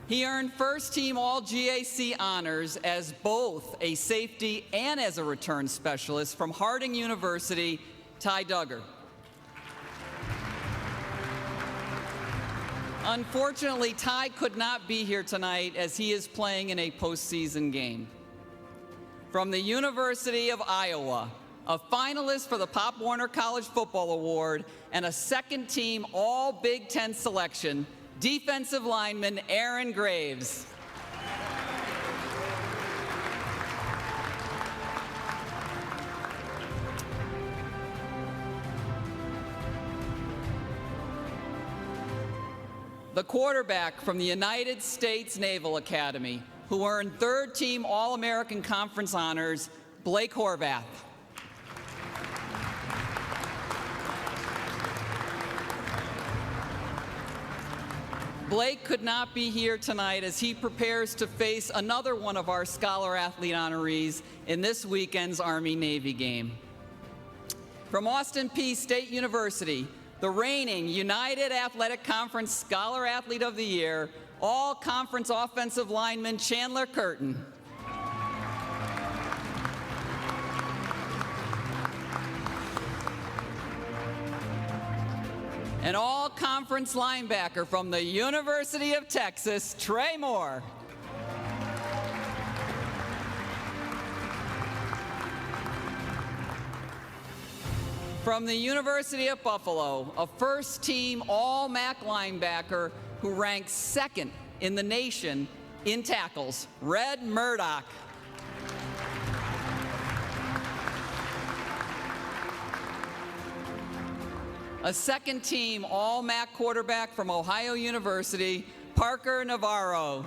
He earned first-team All-GAC honors as both a safety and as a return specialist from Harding University, Ty Duggar. Unfortunately, Ty could not be here tonight as he is playing in a postseason game. From the University of Iowa, a finalist for the Pop Warner College Football Award and a second-team All-Big Ten selection, defensive lineman Aaron Graves. The quarterback from the United States Naval Academy, who earned third-team All-American Conference honors, Blake Horvath. Blake could not be here tonight as he prepares to face another one of our Scholar Athlete honorees in this weekend's Army-Navy game. From Austin Peay State University, the reigning United Athletic Conference Scholar Athlete of the Year, All-Conference offensive lineman Chandler Curtin. An all-conference linebacker from the University of Texas, Trey Moore. From the University of Buffalo, a first-team All-MAC linebacker who ranks second in the nation in tackles, Red Murdoch. A second-team All-MAC quarterback from Ohio University, Parker Navarro.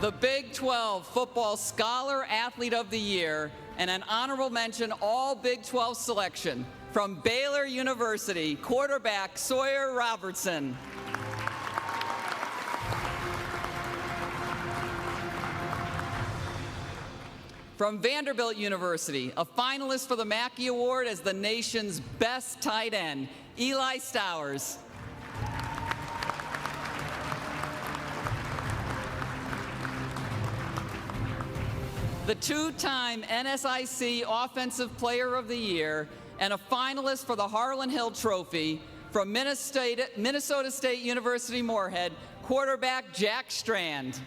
The Big 12 Football Scholar Athlete of the Year and an honorable mention All Big 12 selection from Baylor University, quarterback Sawyer Robertson. From Vanderbilt University, a finalist for the Mackey Award as the nation's best tight end, Eli Stowers. the two-time NSIC Offensive Player of the Year, and a finalist for the Harlan Hill Trophy from Minnesota State University Moorhead, quarterback Jack Strand.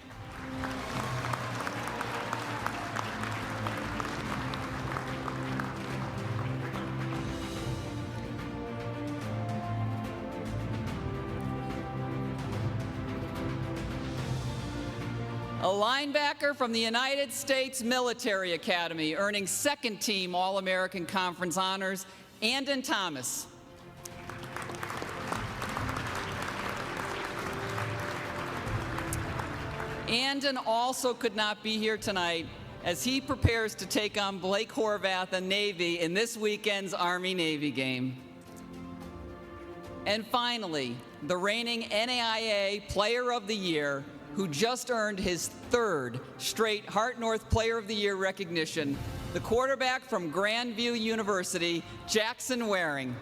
A linebacker from the United States Military Academy, earning second-team All-American Conference honors, Andon Thomas. Andon also could not be here tonight as he prepares to take on Blake Horvath and Navy in this weekend's Army-Navy game. And finally, the reigning NAIA Player of the Year, who just earned his third straight Hart North Player of the Year recognition, the quarterback from Grandview University, Jackson Waring.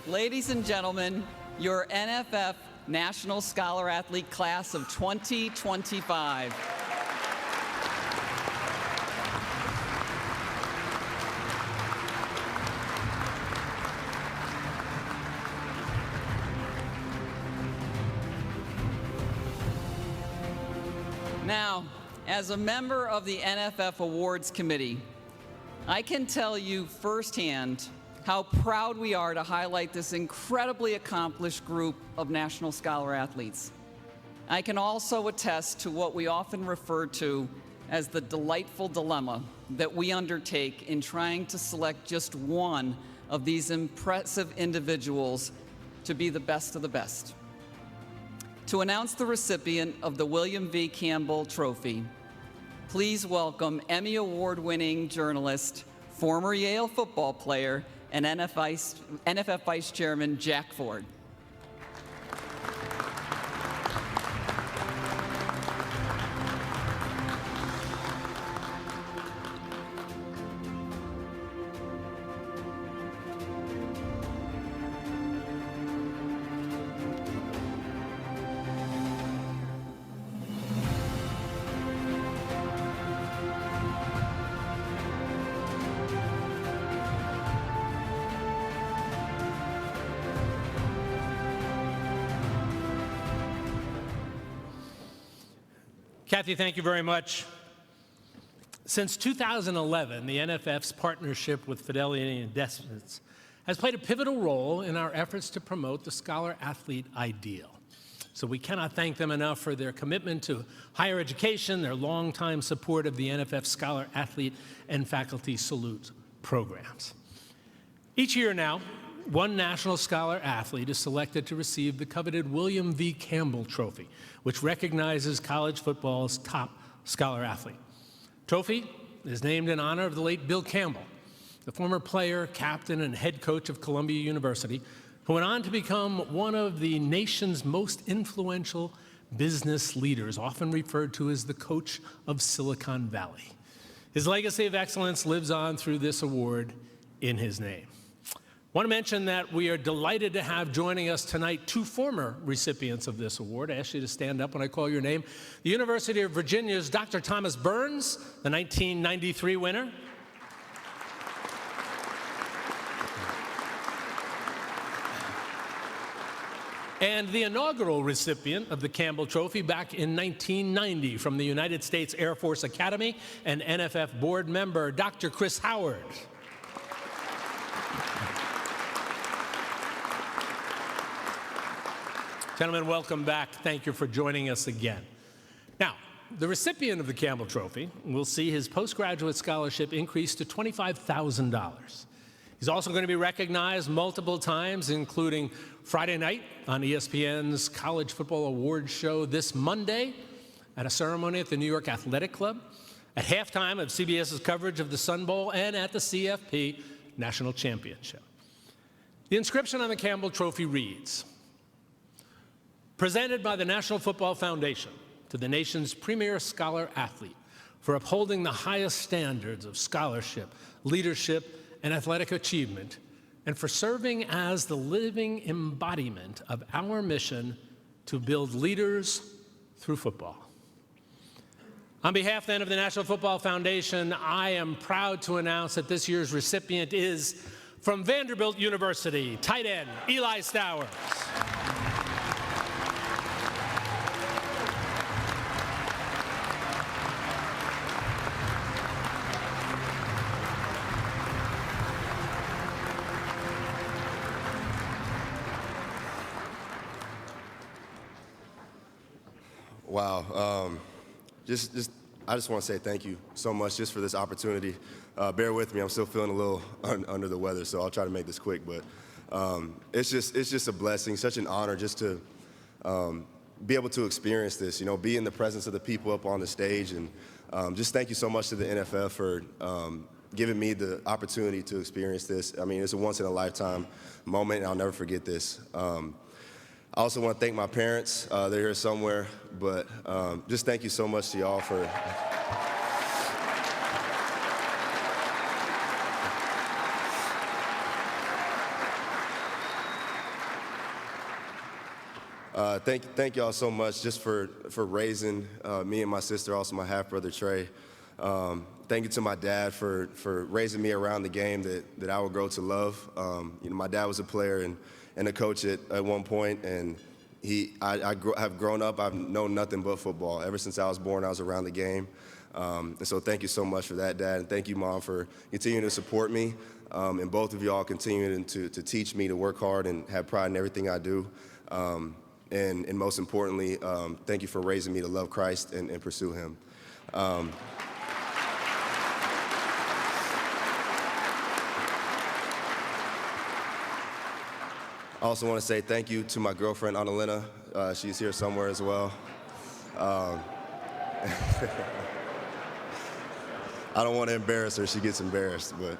Ladies and gentlemen, your NFF National Scholar Athlete Class of 2025. Now, as a member of the NFF Awards Committee, I can tell you firsthand how proud we are to highlight this incredibly accomplished group of National Scholar Athletes. I can also attest to what we often refer to as the delightful dilemma that we undertake in trying to select just one of these impressive individuals to be the best of the best. To announce the recipient of the William V. Campbell Trophy, please welcome Emmy Award-winning journalist, former Yale football player, and NFF Vice Chairman Jack Ford. Kathy, thank you very much. Since 2011, the NFF's partnership with Fidelity Investments has played a pivotal role in our efforts to promote the scholar-athlete ideal. So we cannot thank them enough for their commitment to higher education, their longtime support of the NFF Scholar-Athlete and Faculty Salute programs. Each year now, one National Scholar Athlete is selected to receive the coveted William V. Campbell Trophy, which recognizes college football's top scholar athlete. Trophy is named in honor of the late Bill Campbell, the former player, captain, and head coach of Columbia University, who went on to become one of the nation's most influential business leaders, often referred to as the coach of Silicon Valley. His legacy of excellence lives on through this award in his name. I want to mention that we are delighted to have joining us tonight two former recipients of this award. I ask you to stand up when I call your name. The University of Virginia's Dr. Thomas Burns, the 1993 winner. And the inaugural recipient of the Campbell Trophy back in 1990 from the United States Air Force Academy and NFF board member, Dr. Chris Howard. Gentlemen, welcome back. Thank you for joining us again. Now, the recipient of the Campbell Trophy will see his postgraduate scholarship increase to $25,000. He's also going to be recognized multiple times, including Friday night on ESPN's College Football Awards show this Monday, at a ceremony at the New York Athletic Club, at halftime of CBS's coverage of the Sun Bowl, and at the CFP National Championship. The inscription on the Campbell Trophy reads, "Presented by the National Football Foundation to the nation's premier scholar athlete for upholding the highest standards of scholarship, leadership, and athletic achievement, and for serving as the living embodiment of our mission to build leaders through football. On behalf then of the National Football Foundation, I am proud to announce that this year's recipient is from Vanderbilt University, tight end Eli Stowers. Wow. I just want to say thank you so much just for this opportunity. Bear with me, I'm still feeling a little under the weather, so I'll try to make this quick. But it's just a blessing, such an honor just to be able to experience this, be in the presence of the people up on the stage. And just thank you so much to the NFF for giving me the opportunity to experience this. I mean, it's a once-in-a-lifetime moment, and I'll never forget this. I also want to thank my parents. They're here somewhere, but just thank you so much to y'all for thank y'all so much just for raising me and my sister, also my half-brother Trey. Thank you to my dad for raising me around the game that I would grow to love. My dad was a player and a coach at one point, and I have grown up, I've known nothing but football. Ever since I was born, I was around the game. And so thank you so much for that, Dad, and thank you, Mom, for continuing to support me, and both of y'all continuing to teach me to work hard and have pride in everything I do. And most importantly, thank you for raising me to love Christ and pursue Him. I also want to say thank you to my girlfriend, Annalena. She's here somewhere as well. I don't want to embarrass her. She gets embarrassed, but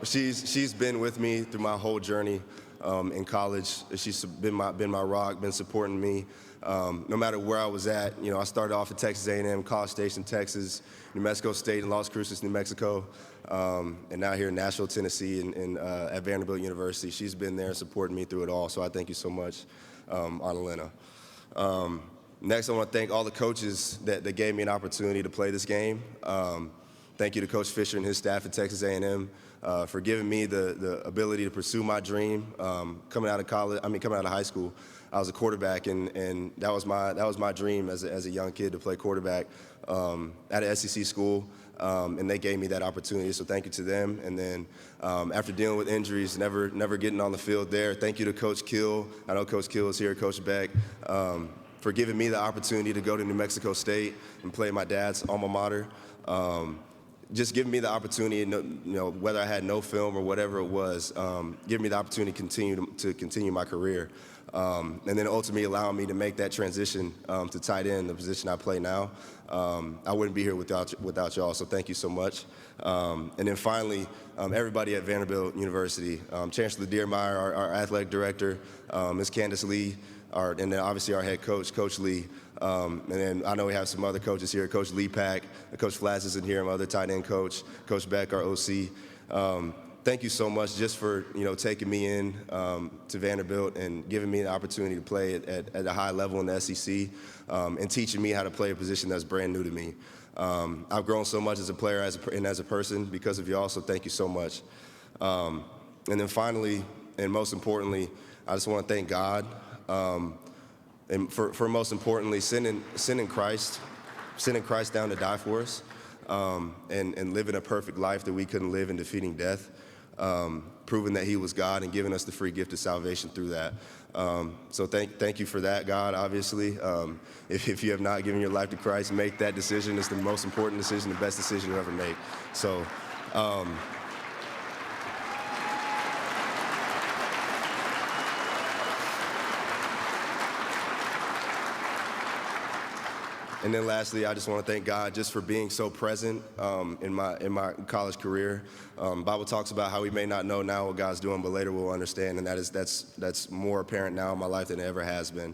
she's been with me through my whole journey in college. She's been my rock, been supporting me. No matter where I was at, I started off at Texas A&M, College Station, Texas, New Mexico State, and Las Cruces, New Mexico, and now here in Nashville, Tennessee, and at Vanderbilt University. She's been there supporting me through it all, so I thank you so much, Annalena. Next, I want to thank all the coaches that gave me an opportunity to play this game. Thank you to Coach Fisher and his staff at Texas A&M for giving me the ability to pursue my dream. Coming out of high school, I was a quarterback, and that was my dream as a young kid to play quarterback at an SEC school, and they gave me that opportunity. So thank you to them. And then after dealing with injuries, never getting on the field there, thank you to Coach Kill. I know Coach Kill is here, Coach Beck, for giving me the opportunity to go to New Mexico State and play my dad's alma mater. Just giving me the opportunity, whether I had no film or whatever it was, giving me the opportunity to continue my career. And then ultimately allowing me to make that transition to tight end, the position I play now. I wouldn't be here without y'all, so thank you so much. And then finally, everybody at Vanderbilt University, Chancellor Dearmeyer, our athletic director, Ms. Candace Lee, and then obviously our head coach, Coach Lee. And then I know we have some other coaches here, Coach Lee Pack, Coach Flass is in here, my other tight end coach, Coach Beck, our OC. Thank you so much just for taking me in to Vanderbilt and giving me an opportunity to play at a high level in the SEC, and teaching me how to play a position that's brand new to me. I've grown so much as a player and as a person because of y'all, so thank you so much. And then finally, and most importantly, I just want to thank God, and for most importantly, sending Christ down to die for us, and living a perfect life that we couldn't live, and defeating death, proving that He was God and giving us the free gift of salvation through that. So thank you for that, God, obviously. If you have not given your life to Christ, make that decision. It's the most important decision, the best decision you'll ever make. So. And then lastly, I just want to thank God just for being so present in my college career. Bible talks about how we may not know now what God's doing, but later we'll understand, and that's more apparent now in my life than it ever has been.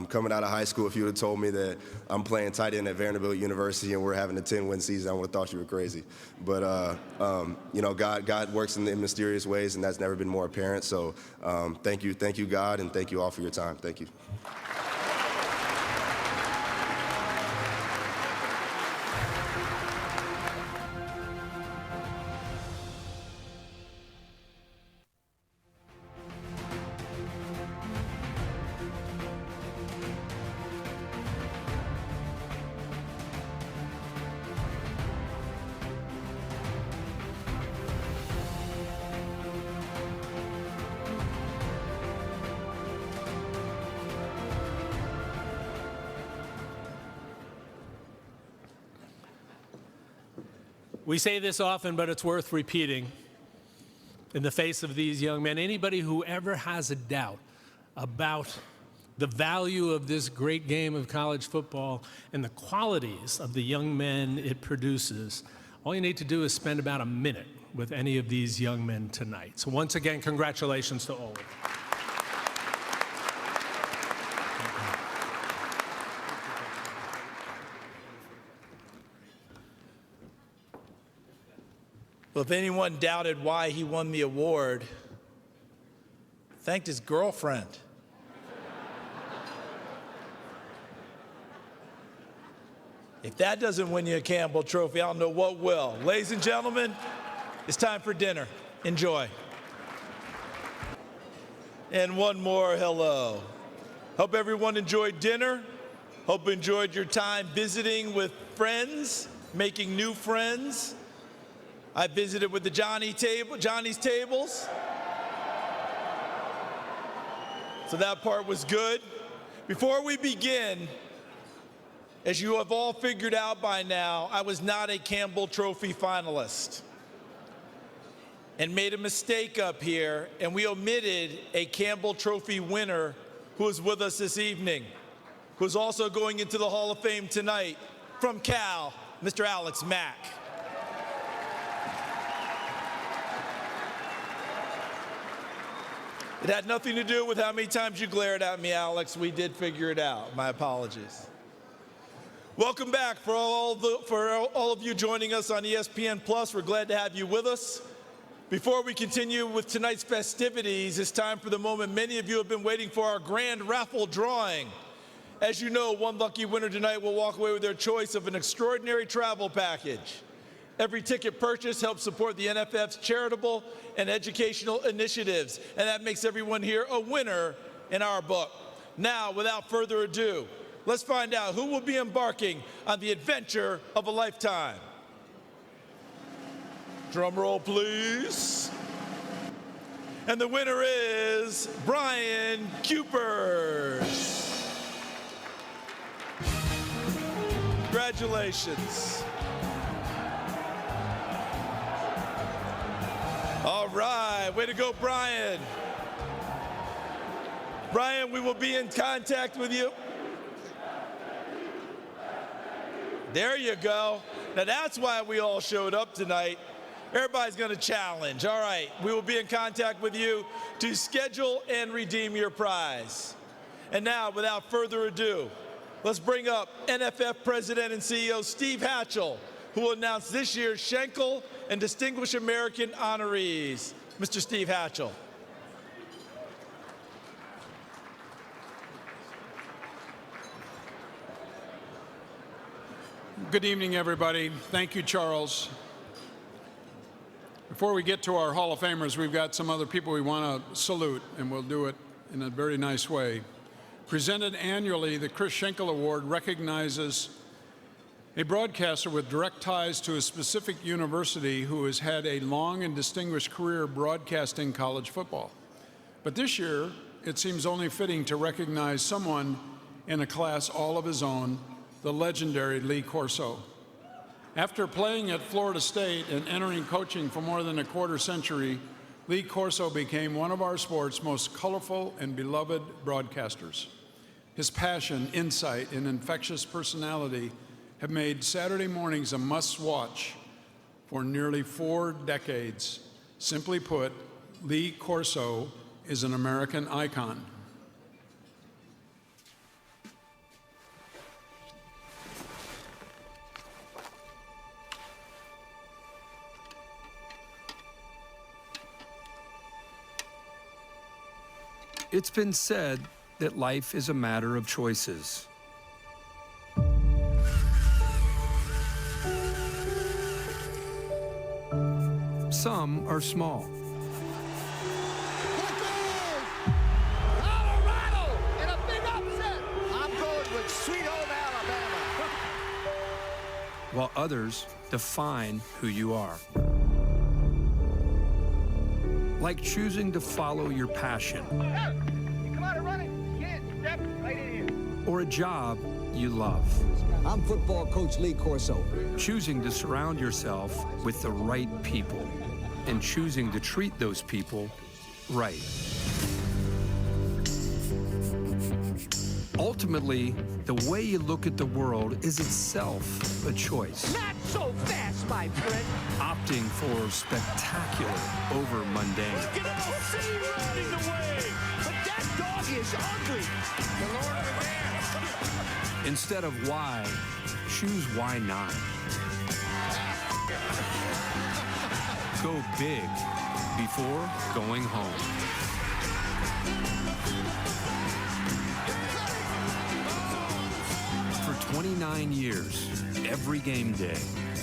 Coming out of high school, if you would have told me that I'm playing tight end at Vanderbilt University and we're having a 10-win season, I would have thought you were crazy. But you know, God works in mysterious ways, and that's never been more apparent. So thank you, God, and thank you all for your time. Thank you. We say this often, but it's worth repeating. In the face of these young men, anybody who ever has a doubt about the value of this great game of college football and the qualities of the young men it produces, all you need to do is spend about a minute with any of these young men tonight. So once again, congratulations to all of them. Well, if anyone doubted why he won the award, thanked his girlfriend. If that doesn't win you a Campbell Trophy, I don't know what will. Ladies and gentlemen, it's time for dinner. Enjoy. And one more hello. Hope everyone enjoyed dinner. Hope you enjoyed your time visiting with friends, making new friends. I visited with the Johnny's tables. So that part was good. Before we begin, as you have all figured out by now, I was not a Campbell Trophy finalist and made a mistake up here, and we omitted a Campbell Trophy winner who is with us this evening, who's also going into the Hall of Fame tonight from Cal, Mr. Alex Mack. It had nothing to do with how many times you glared at me, Alex. We did figure it out. My apologies. Welcome back for all of you joining us on ESPN Plus. We're glad to have you with us. Before we continue with tonight's festivities, it's time for the moment many of you have been waiting for, our grand raffle drawing. As you know, one lucky winner tonight will walk away with their choice of an extraordinary travel package. Every ticket purchase helps support the NFF's charitable and educational initiatives, and that makes everyone here a winner in our book. Now, without further ado, let's find out who will be embarking on the adventure of a lifetime. Drum roll, please. And the winner is Brian Cupers. Congratulations. All right, way to go, Brian. Brian, we will be in contact with you. There you go. Now that's why we all showed up tonight. Everybody's gonna challenge. All right, we will be in contact with you to schedule and redeem your prize. And now, without further ado, let's bring up NFF President and CEO Steve Hatchell, who will announce this year's Schenkel and Distinguished American honorees. Mr. Steve Hatchell. Good evening, everybody. Thank you, Charles. Before we get to our Hall of Famers, we've got some other people we want to salute, and we'll do it in a very nice way. Presented annually, the Chris Schenkel Award recognizes a broadcaster with direct ties to a specific university who has had a long and distinguished career broadcasting college football. But this year, it seems only fitting to recognize someone in a class all of his own, the legendary Lee Corso. After playing at Florida State and entering coaching for more than a quarter century, Lee Corso became one of our sport's most colorful and beloved broadcasters. His passion, insight, and infectious personality have made Saturday mornings a must-watch for nearly 4 decades. Simply put, Lee Corso is an American icon. It's been said that life is a matter of choices. Some are small. Colorado in a big upset. I'm going with sweet home Alabama. While others define who you are. Like choosing to follow your passion. You come out and run it. You can't step right in here. Or a job you love. I'm football coach Lee Corso. Choosing to surround yourself with the right people and choosing to treat those people right. Ultimately, the way you look at the world is itself a choice. Not so fast, my friend. Opting for spectacular over mundane. Look at old city running away. But that dog is ugly. The Lord of the Dance. Instead of why, choose why not. Go big before going home. For 29 years, every game day,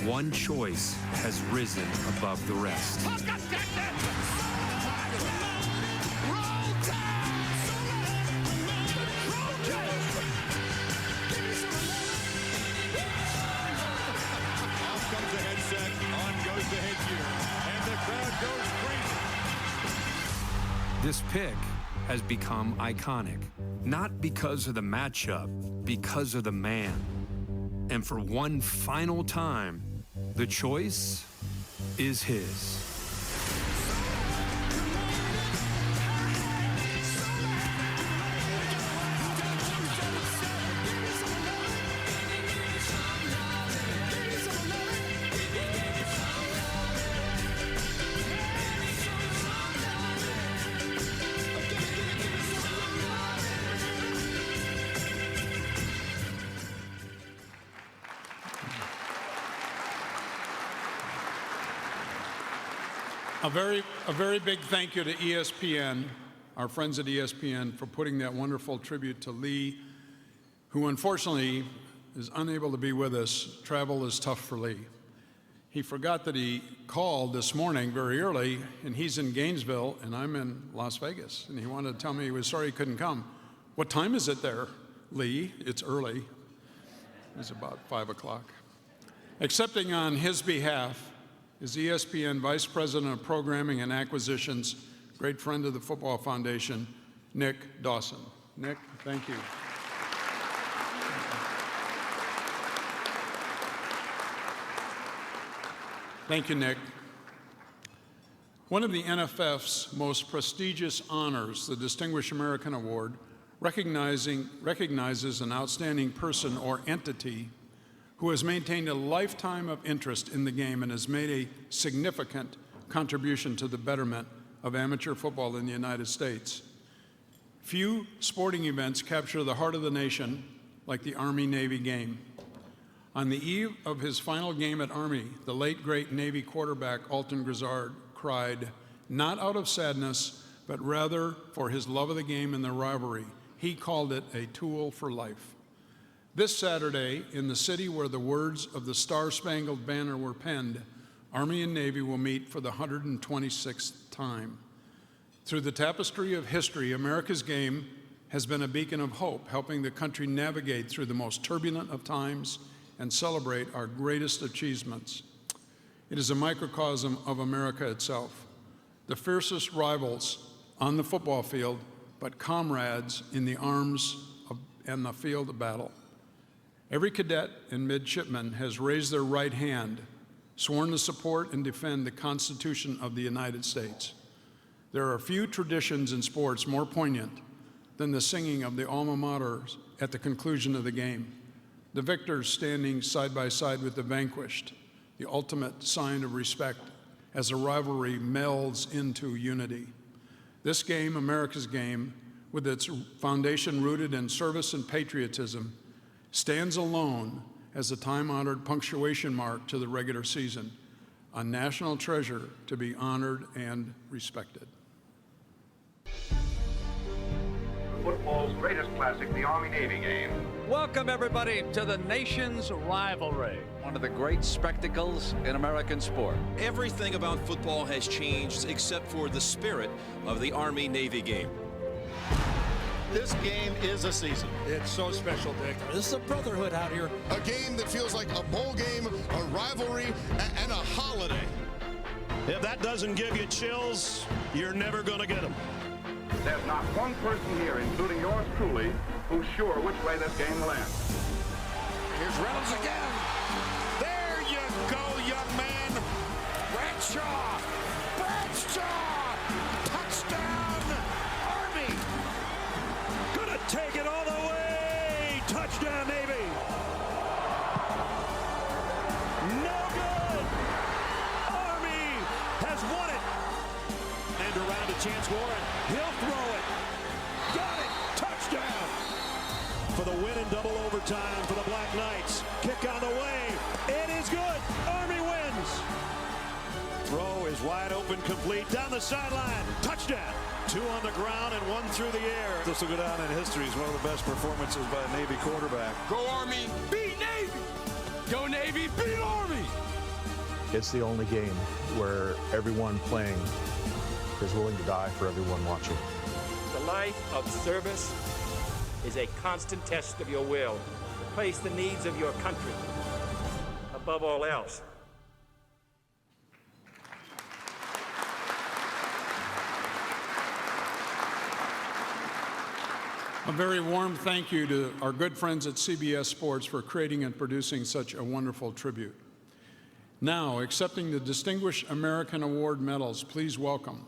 one choice has risen above the rest. This pick has become iconic, not because of the matchup, because of the man. And for one final time, the choice is his. A very big thank you to ESPN, our friends at ESPN, for putting that wonderful tribute to Lee, who unfortunately is unable to be with us. Travel is tough for Lee. He forgot that he called this morning very early, and he's in Gainesville, and I'm in Las Vegas, and he wanted to tell me he was sorry he couldn't come. What time is it there, Lee? It's early. It's about 5 o'clock. Accepting on his behalf is ESPN Vice President of Programming and Acquisitions, great friend of the Football Foundation, Nick Dawson. Nick, thank you. Thank you, Nick. One of the NFF's most prestigious honors, the Distinguished American Award, recognizes an outstanding person or entity who has maintained a lifetime of interest in the game and has made a significant contribution to the betterment of amateur football in the United States. Few sporting events capture the heart of the nation like the Army-Navy game. On the eve of his final game at Army, the late great Navy quarterback Alton Grizzard cried, not out of sadness, but rather for his love of the game and the rivalry. He called it a tool for life. This Saturday, in the city where the words of the Star-Spangled Banner were penned, Army and Navy will meet for the 126th time. Through the tapestry of history, America's game has been a beacon of hope, helping the country navigate through the most turbulent of times and celebrate our greatest achievements. It is a microcosm of America itself. The fiercest rivals on the football field, but comrades in the arms and the field of battle. Every cadet and midshipman has raised their right hand, sworn to support and defend the Constitution of the United States. There are few traditions in sports more poignant than the singing of the alma maters at the conclusion of the game, the victors standing side by side with the vanquished, the ultimate sign of respect as a rivalry melds into unity. This game, America's game, with its foundation rooted in service and patriotism, stands alone as a time-honored punctuation mark to the regular season, a national treasure to be honored and respected. Football's greatest classic, the Army-Navy game. Welcome, everybody, to the nation's rivalry, one of the great spectacles in American sport. Everything about football has changed except for the spirit of the Army-Navy game. This game is a season. It's so special, Dick. This is a brotherhood out here. A game that feels like a bowl game, a rivalry, and a holiday. If that doesn't give you chills, you're never going to get them. There's not one person here, including yours truly, who's sure which way this game will end. Here's Reynolds again. There you go, young man. Bradshaw. Touchdown, Army. Gonna take it all the way. Touchdown, Navy. No good. Army has won it. And around to Chance Warren. He'll throw it. Got it. Touchdown. For the win in double overtime for the Black Knights. Kick on the way. It is good. Army wins. Throw is wide open, complete. Down the sideline. Touchdown. 2 on the ground and 1 through the air. This will go down in history as one of the best performances by a Navy quarterback. Go Army. Beat Navy. Go Navy. Beat Army. It's the only game where everyone playing is willing to die for everyone watching. The life of service is a constant test of your will to place the needs of your country above all else. A very warm thank you to our good friends at CBS Sports for creating and producing such a wonderful tribute. Now, accepting the Distinguished American Award medals, please welcome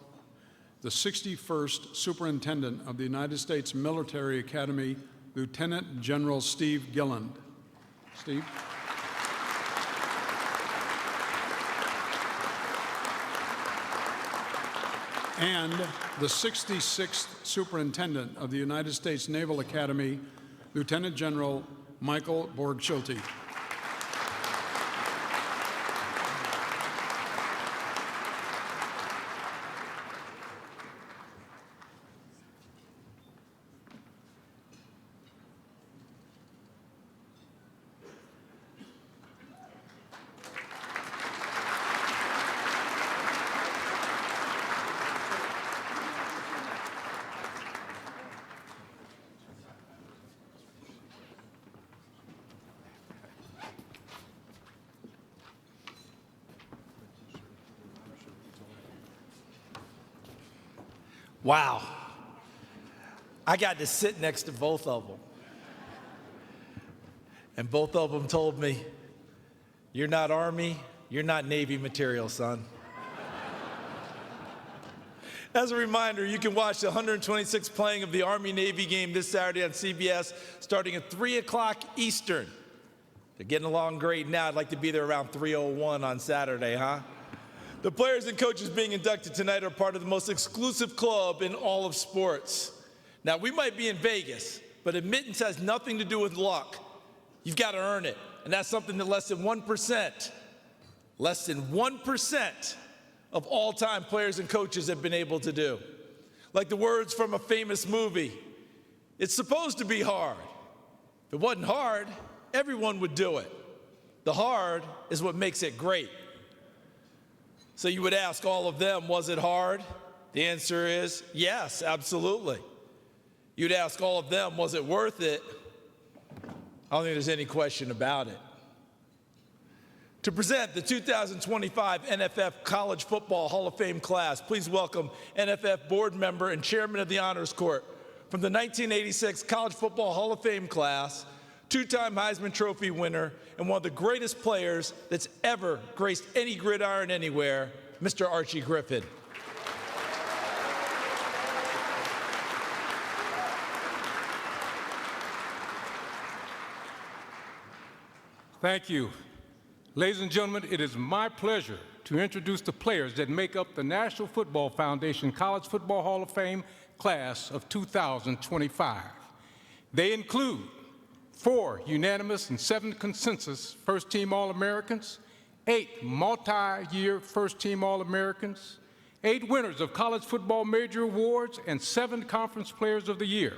the 61st Superintendent of the United States Military Academy, Lieutenant General Steve Gilland. Steve. And the 66th Superintendent of the United States Naval Academy, Lieutenant General Michael Borg-Schulte. Wow. I got to sit next to both of them. And both of them told me, you're not Army, you're not Navy material, son. As a reminder, you can watch the 126th playing of the Army-Navy game this Saturday on CBS starting at 3 o'clock Eastern. They're getting along great now. I'd like to be there around 3:01 on Saturday, huh? The players and coaches being inducted tonight are part of the most exclusive club in all of sports. Now, we might be in Vegas, but admittance has nothing to do with luck. You've got to earn it, and that's something that less than 1% of all-time players and coaches have been able to do. Like the words from a famous movie, it's supposed to be hard. If it wasn't hard, everyone would do it. The hard is what makes it great. So you would ask all of them, was it hard? The answer is yes, absolutely. You'd ask all of them, was it worth it? I don't think there's any question about it. To present the 2025 NFF College Football Hall of Fame class, please welcome NFF board member and chairman of the Honors Court from the 1986 College Football Hall of Fame class, two-time Heisman Trophy winner, and one of the greatest players that's ever graced any gridiron anywhere, Mr. Archie Griffin. Thank you. Ladies and gentlemen, it is my pleasure to introduce the players that make up the National Football Foundation College Football Hall of Fame class of 2025. They include 4 unanimous and 7 consensus first-team All-Americans, 8 multi-year first-team All-Americans, 8 winners of college football major awards, and 7 Conference Players of the Year,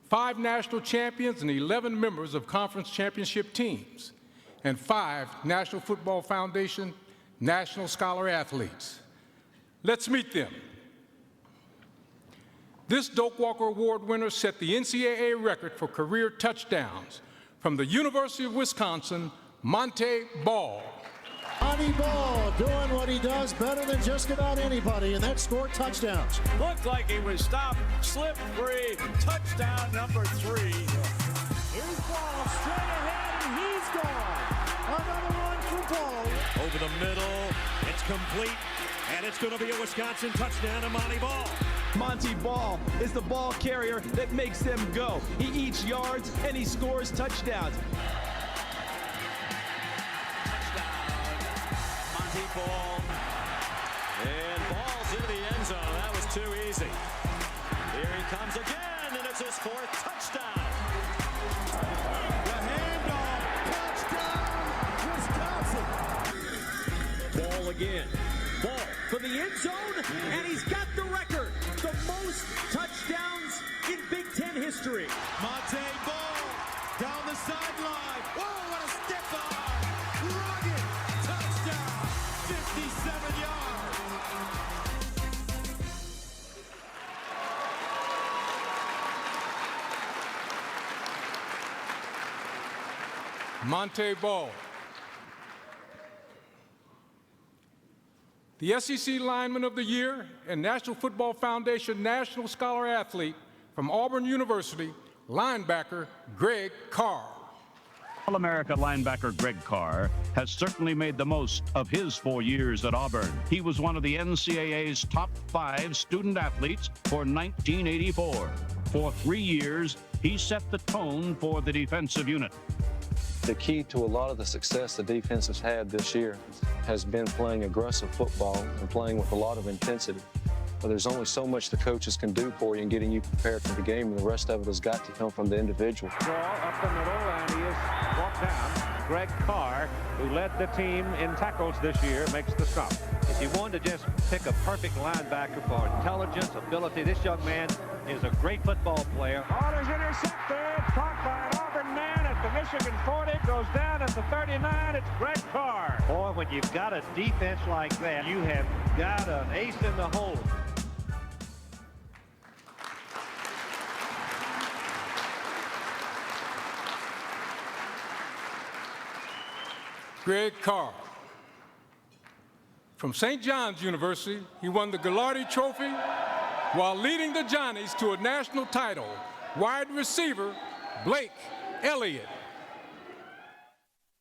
5 national champions and 11 members of conference championship teams, and 5 National Football Foundation National Scholar Athletes. Let's meet them. This Doak Walker Award winner set the NCAA record for career touchdowns from the University of Wisconsin, Montee Ball. Monty Ball doing what he does better than just about anybody, and that's score touchdowns. Looked like he was stopped, slip free, touchdown number 3. Here's Ball straight ahead, and he's gone. Another one for Ball. Over the middle, it's complete, and it's going to be a Wisconsin touchdown to Montee Ball. Montee Ball is the ball carrier that makes them go. He eats yards and he scores touchdowns. Ball, and Ball's into the end zone. That was too easy. Here he comes again, and it's his 4th touchdown. The handoff, touchdown, Wisconsin. Ball again. Ball for the end zone, and he's got the record. The most touchdowns in Big Ten history. Montee Ball down the sideline. Whoa, what a step on! Rugged touchdown, 57 yards. Montee Ball. The SEC Lineman of the Year and National Football Foundation National Scholar Athlete from Auburn University, linebacker Gregg Carr. All-America linebacker Gregg Carr has certainly made the most of his 4 years at Auburn. He was one of the NCAA's top 5 student athletes for 1984. For 3 years, he set the tone for the defensive unit. The key to a lot of the success the defense has had this year has been playing aggressive football and playing with a lot of intensity. But there's only so much the coaches can do for you in getting you prepared for the game, and the rest of it has got to come from the individual. Draw up the middle, and he is brought down. Gregg Carr, who led the team in tackles this year, makes the stop. If you wanted to just pick a perfect linebacker for intelligence, ability, this young man is a great football player. Ball is intercepted, caught by an Auburn man at the Michigan 40, goes down at the 39. It's Gregg Carr. Boy, when you've got a defense like that, you have got an ace in the hole. Gregg Carr. From St. John's University, he won the Gallardi Trophy while leading the Johnnies to a national title. Wide receiver, Blake Elliott.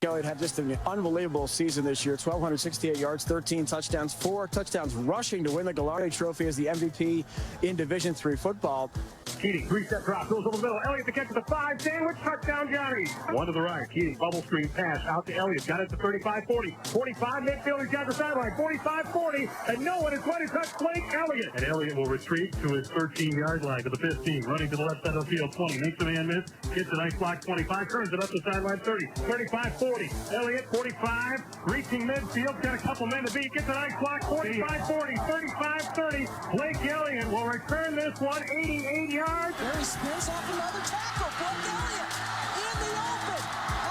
Elliott had just an unbelievable season this year. 1,268 yards, 13 touchdowns, 4 touchdowns rushing to win the Gallardi Trophy as the MVP in Division III football. Keating, 3-step drop, goes over the middle. Elliott to catch at the 5, sandwich, touchdown, Johnny. One to the right. Keating, bubble screen pass out to Elliott. Got it to 35-40. 45 midfield, he's got the sideline. 45-40, and no one is going to touch Blake Elliott. And Elliott will retreat to his 13-yard line to the 15, running to the left side of the field. 20, makes the man miss, gets a nice block. 25, turns it up the sideline. 30, 35-40. Elliott, 45, reaching midfield, got a couple men to beat, gets a nice block. 45-40, 35-30. Blake Elliott will return this one 88 yards. There he spins off another tackle. Blake Elliott in the open.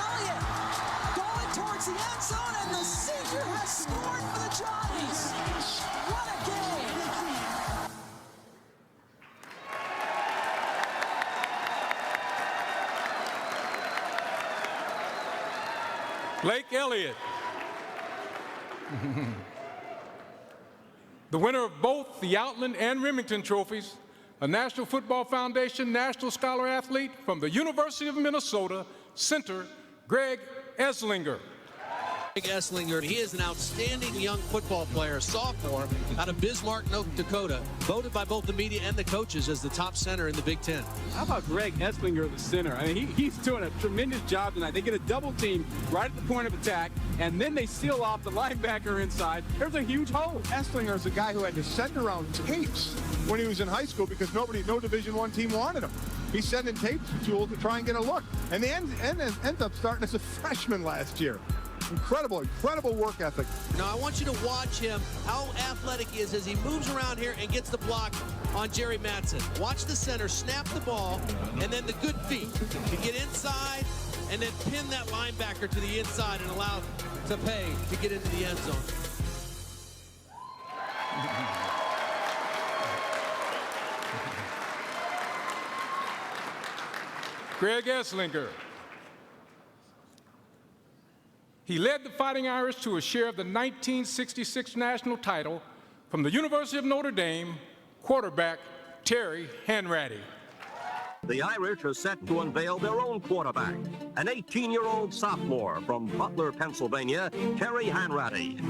Elliott going towards the end zone, and the senior has scored for the Johnnies. What a game. Blake Elliott. The winner of both the Outland and Remington trophies, a National Football Foundation National Scholar Athlete from the University of Minnesota, center Greg Eslinger. Eslinger, he is an outstanding young football player, sophomore, out of Bismarck, North Dakota, voted by both the media and the coaches as the top center in the Big Ten. How about Gregg Eslinger, the center? I mean, he's doing a tremendous job tonight. They get a double team right at the point of attack, and then they seal off the linebacker inside. There's a huge hole. Eslinger is a guy who had to send around tapes when he was in high school because no Division I team wanted him. He's sending tapes to Jewel to try and get a look. And they end up starting as a freshman last year. Incredible work ethic. Now, I want you to watch him, how athletic he is as he moves around here and gets the block on Jerry Mattson. Watch the center snap the ball, and then the good feet to get inside and then pin that linebacker to the inside and allow to pay to get into the end zone. Gregg Eslinger. He led the Fighting Irish to a share of the 1966 national title from the University of Notre Dame, quarterback Terry Hanratty. The Irish are set to unveil their own quarterback, an 18-year-old sophomore from Butler, Pennsylvania, Terry Hanratty.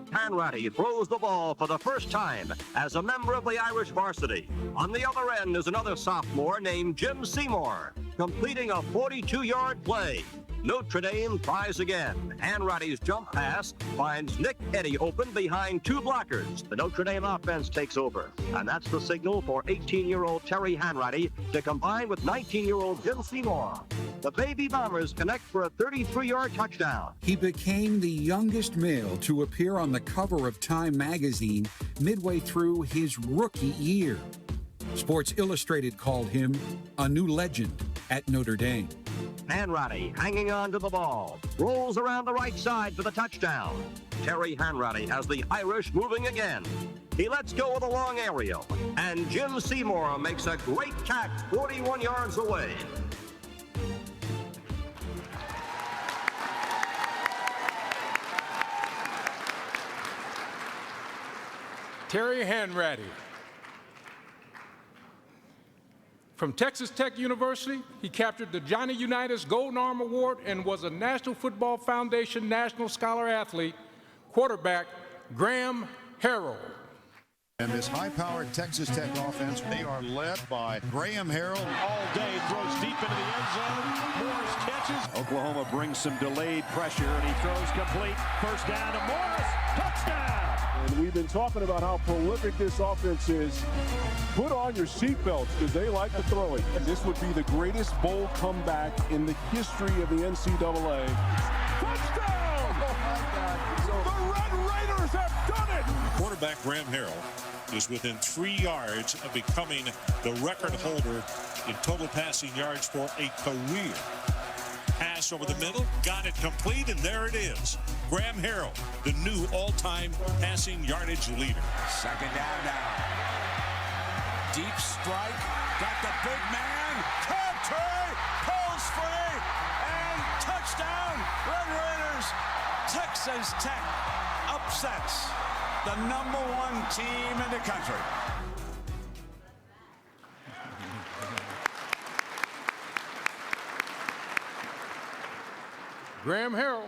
Hanratty throws the ball for the first time as a member of the Irish varsity. On the other end is another sophomore named Jim Seymour, completing a 42-yard play. Notre Dame tries again. Hanratty's jump pass finds Nick Eddy open behind two blockers. The Notre Dame offense takes over. And that's the signal for 18-year-old Terry Hanratty to combine with 19-year-old Jim Seymour. The Baby Bombers connect for a 33-yard touchdown. He became the youngest male to appear on the cover of Time magazine midway through his rookie year. Sports Illustrated called him a new legend at Notre Dame. Hanratty hanging on to the ball, rolls around the right side for the touchdown. Terry Hanratty has the Irish moving again. He lets go of the long aerial, and Jim Seymour makes a great tack 41 yards away. Terry Hanratty. From Texas Tech University, he captured the Johnny Unitas Golden Arm Award and was a National Football Foundation National Scholar Athlete, quarterback Graham Harrell. And this high-powered Texas Tech offense, they are led by Graham Harrell. All day, throws deep into the end zone. Morris catches. Oklahoma brings some delayed pressure, and he throws complete. First down to Morris. Touchdown! And we've been talking about how prolific this offense is. Put on your seatbelts because they like to throw it. This would be the greatest bowl comeback in the history of the NCAA. Touchdown! Oh, my God. The Red Raiders have done it! Quarterback Graham Harrell is within 3 yards of becoming the record holder in total passing yards for a career. Pass over the middle, got it complete, and there it is. Graham Harrell, the new all-time passing yardage leader. Second down now. Deep strike. Got the big man. Country. Pulls free. And touchdown. Red Raiders. Texas Tech upsets the #1 team in the country. Graham Harrell,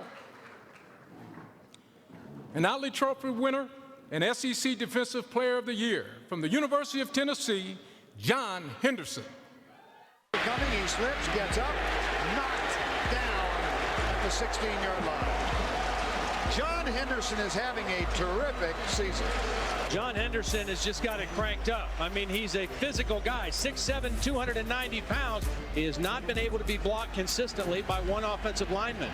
an Outlet Trophy winner and SEC Defensive Player of the Year from the University of Tennessee, John Henderson. Coming, he slips, gets up, knocked down at the 16-yard line. John Henderson is having a terrific season. John Henderson has just got it cranked up. I mean, he's a physical guy, 6'7", 290 pounds. He has not been able to be blocked consistently by one offensive lineman.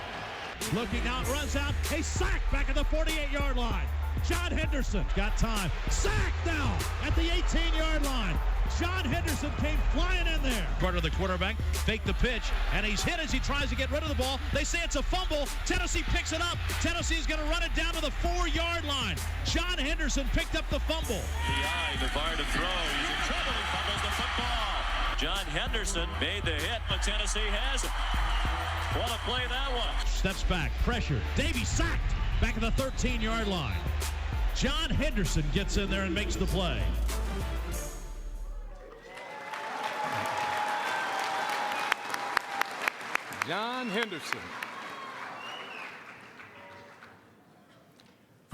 Looking out, runs out, a sack back at the 48-yard line. John Henderson got time. Sack now at the 18-yard line. John Henderson came flying in there. Carter, the quarterback, faked the pitch, and he's hit as he tries to get rid of the ball. They say it's a fumble. Tennessee picks it up. Tennessee's going to run it down to the 4-yard line. John Henderson picked up the fumble. The bar to throw. He's in trouble. He fumbles the football. John Henderson made the hit, but Tennessee has it. What a play that was. Steps back, pressure. Davey sacked back at the 13-yard line. John Henderson gets in there and makes the play. John Henderson.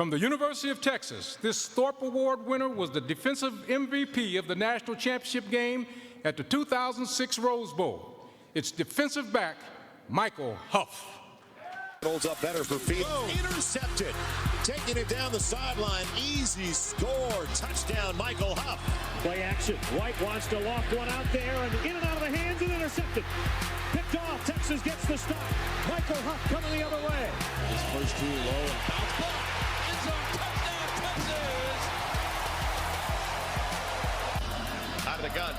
From the University of Texas, this Thorpe Award winner was the defensive MVP of the national championship game at the 2006 Rose Bowl. It's defensive back, Michael Huff. Holds up better for feet. Intercepted. Taking it down the sideline. Easy score. Touchdown, Michael Huff. Play action. White wants to loft one out there and in and out of the hands and intercepted. Picked off. Texas gets the stop. Michael Huff coming the other way. His first two low and bounce ball. End zone touchdown, Texas. Out of the gun.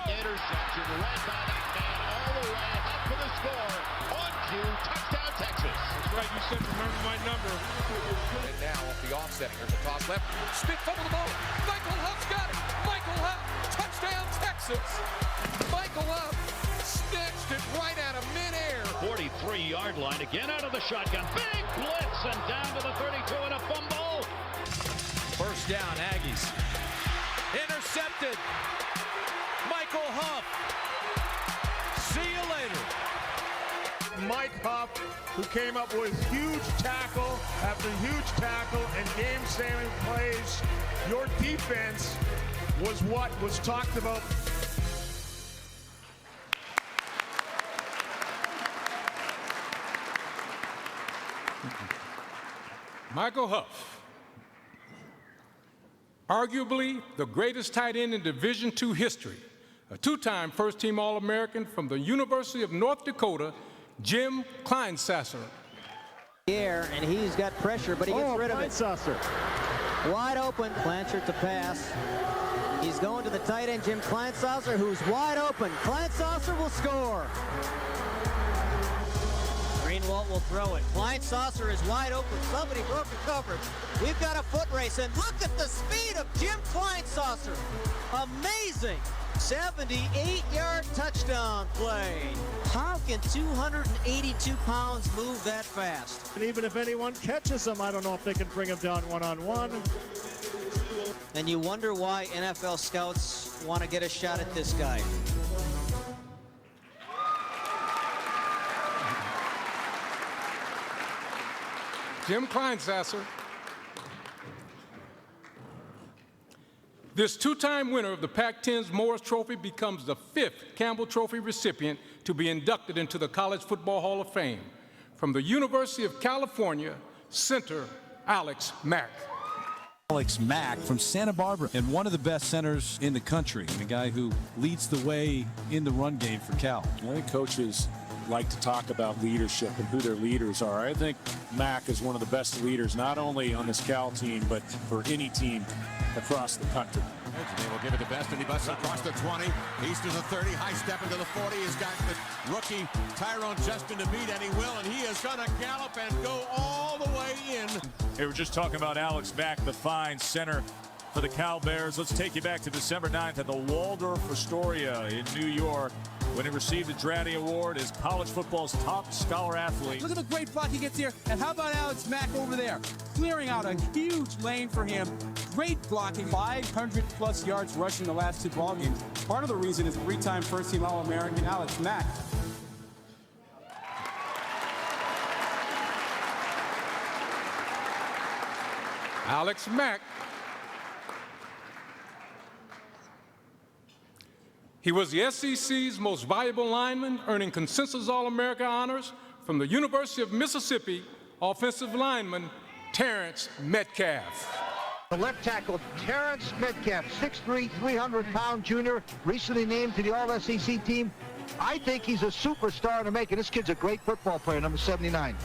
Interception. Right by that man all the way. Huff for the score. On cue. Touchdown, Texas. That's right. You said remember my number. And now off the offsetting. There's a toss left. Smith over the ball. Michael Huff's got it. Michael Huff. Touchdown, Texas. Michael Huff snatched it right out of midair. 43-yard line. Again out of the shotgun. Big blitz and down to the 32 and a fumble. First down, Aggies. Intercepted. Michael Huff. See you later. Mike Huff, who came up with huge tackle after huge tackle and game-saving plays. Your defense was what was talked about. Michael Huff, arguably the greatest tight end in Division II history, a two-time first-team All-American from the University of North Dakota, Jim Kleinsasser. Air, and he's got pressure, but he gets rid of it. Kleinsasser. Wide open, Blanchard to pass. He's going to the tight end, Jim Kleinsasser, who's wide open. Kleinsasser will score. Greenwald will throw it. Kleinsasser is wide open. Somebody broke the coverage. We've got a foot race, and look at the speed of Jim Kleinsasser. Amazing. 78-yard touchdown play. How can 282 pounds move that fast? And even if anyone catches him, I don't know if they can bring him down one-on-one. And you wonder why NFL scouts want to get a shot at this guy. Jim Kleinsasser. This two-time winner of the Pac-10's Morris Trophy becomes the 5th Campbell Trophy recipient to be inducted into the College Football Hall of Fame. From the University of California, center Alex Mack. Alex Mack from Santa Barbara, and one of the best centers in the country, and a guy who leads the way in the run game for Cal. I think coaches like to talk about leadership and who their leaders are. I think Mack is one of the best leaders, not only on this Cal team, but for any team across the country. They will give it to Best, and he busts across the 20. He's to the 30, high step into the 40. He's got the rookie Tyrone Justin to meet, and he will, and he is going to gallop and go all the way in. Hey, we're just talking about Alex Mack, the fine center for the Cal Bears. Let's take you back to December 9th at the Waldorf Astoria in New York, when he received the Hanratty Award as college football's top scholar athlete. Look at the great block he gets here. And how about Alex Mack over there? Clearing out a huge lane for him. Great blocking. 500-plus yards rushing the last two ball games. Part of the reason is three-time first-team All-American Alex Mack. Alex Mack. He was the SEC's most valuable lineman, earning consensus All-America honors from the University of Mississippi offensive lineman Terrence Metcalf. The left tackle, Terrence Metcalf, 6'3", 300-pound junior, recently named to the All-SEC team. I think he's a superstar in the making. This kid's a great football player, number 79.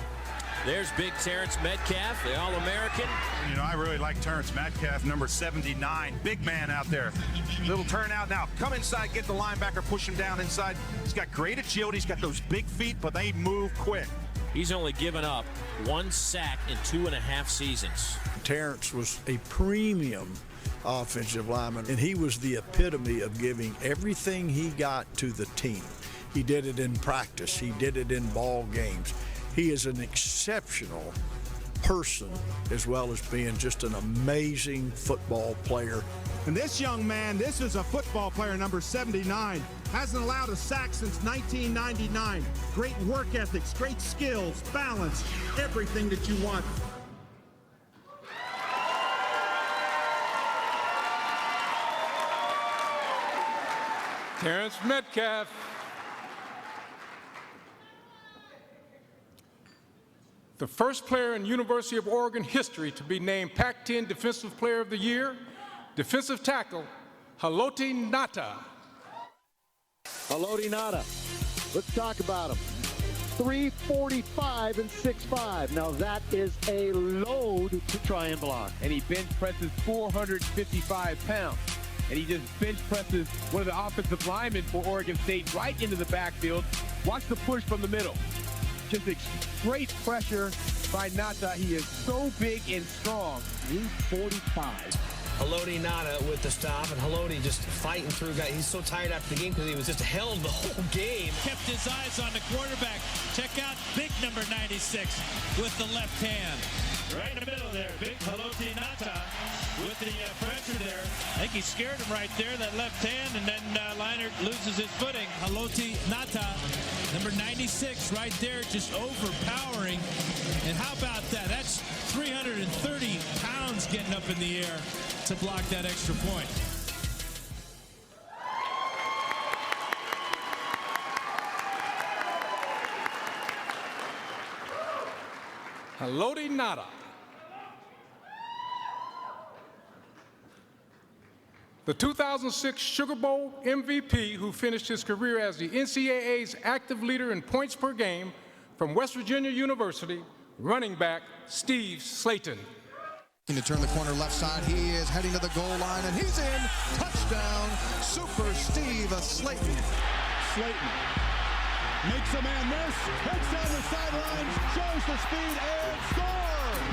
There's big Terrence Metcalf, the All-American. You know, I really like Terrence Metcalf, number 79. Big man out there. Little turnout now. Come inside, get the linebacker, push him down inside. He's got great agility. He's got those big feet, but they move quick. He's only given up 1 sack in 2.5 seasons. Terrence was a premium offensive lineman, and he was the epitome of giving everything he got to the team. He did it in practice. He did it in ball games. He is an exceptional person as well as being just an amazing football player. And this young man, this is a football player, number 79. Hasn't allowed a sack since 1999. Great work ethics, great skills, balance, everything that you want. Terrence Metcalf. The first player in University of Oregon history to be named Pac-10 Defensive Player of the Year, defensive tackle, Haloti Ngata. Haloti Ngata. Let's talk about him. 345 and 6'5". Now that is a load to try and block. And he bench presses 455 pounds. And he just bench presses one of the offensive linemen for Oregon State right into the backfield. Watch the push from the middle. Just a great pressure by Ngata. He is so big and strong. 345. Haloti Ngata with the stop, and Haloti just fighting through guys. He's so tired after the game because he was just held the whole game. Kept his eyes on the quarterback. Check out big number 96 with the left hand. Right in the middle there, big Haloti Ngata with the pressure there. I think he scared him right there, that left hand, and then Leinart loses his footing. Haloti Ngata, number 96 right there, just overpowering. And how about that? That's 330 pounds getting up in the air to block that extra point. Haloti Ngata. The 2006 Sugar Bowl MVP who finished his career as the NCAA's active leader in points per game from West Virginia University, running back Steve Slaton. To turn the corner left side, he is heading to the goal line, and he's in. Touchdown, Super Steve Slaton. Slaton makes a man miss, heads down the sidelines, shows the speed, and scores!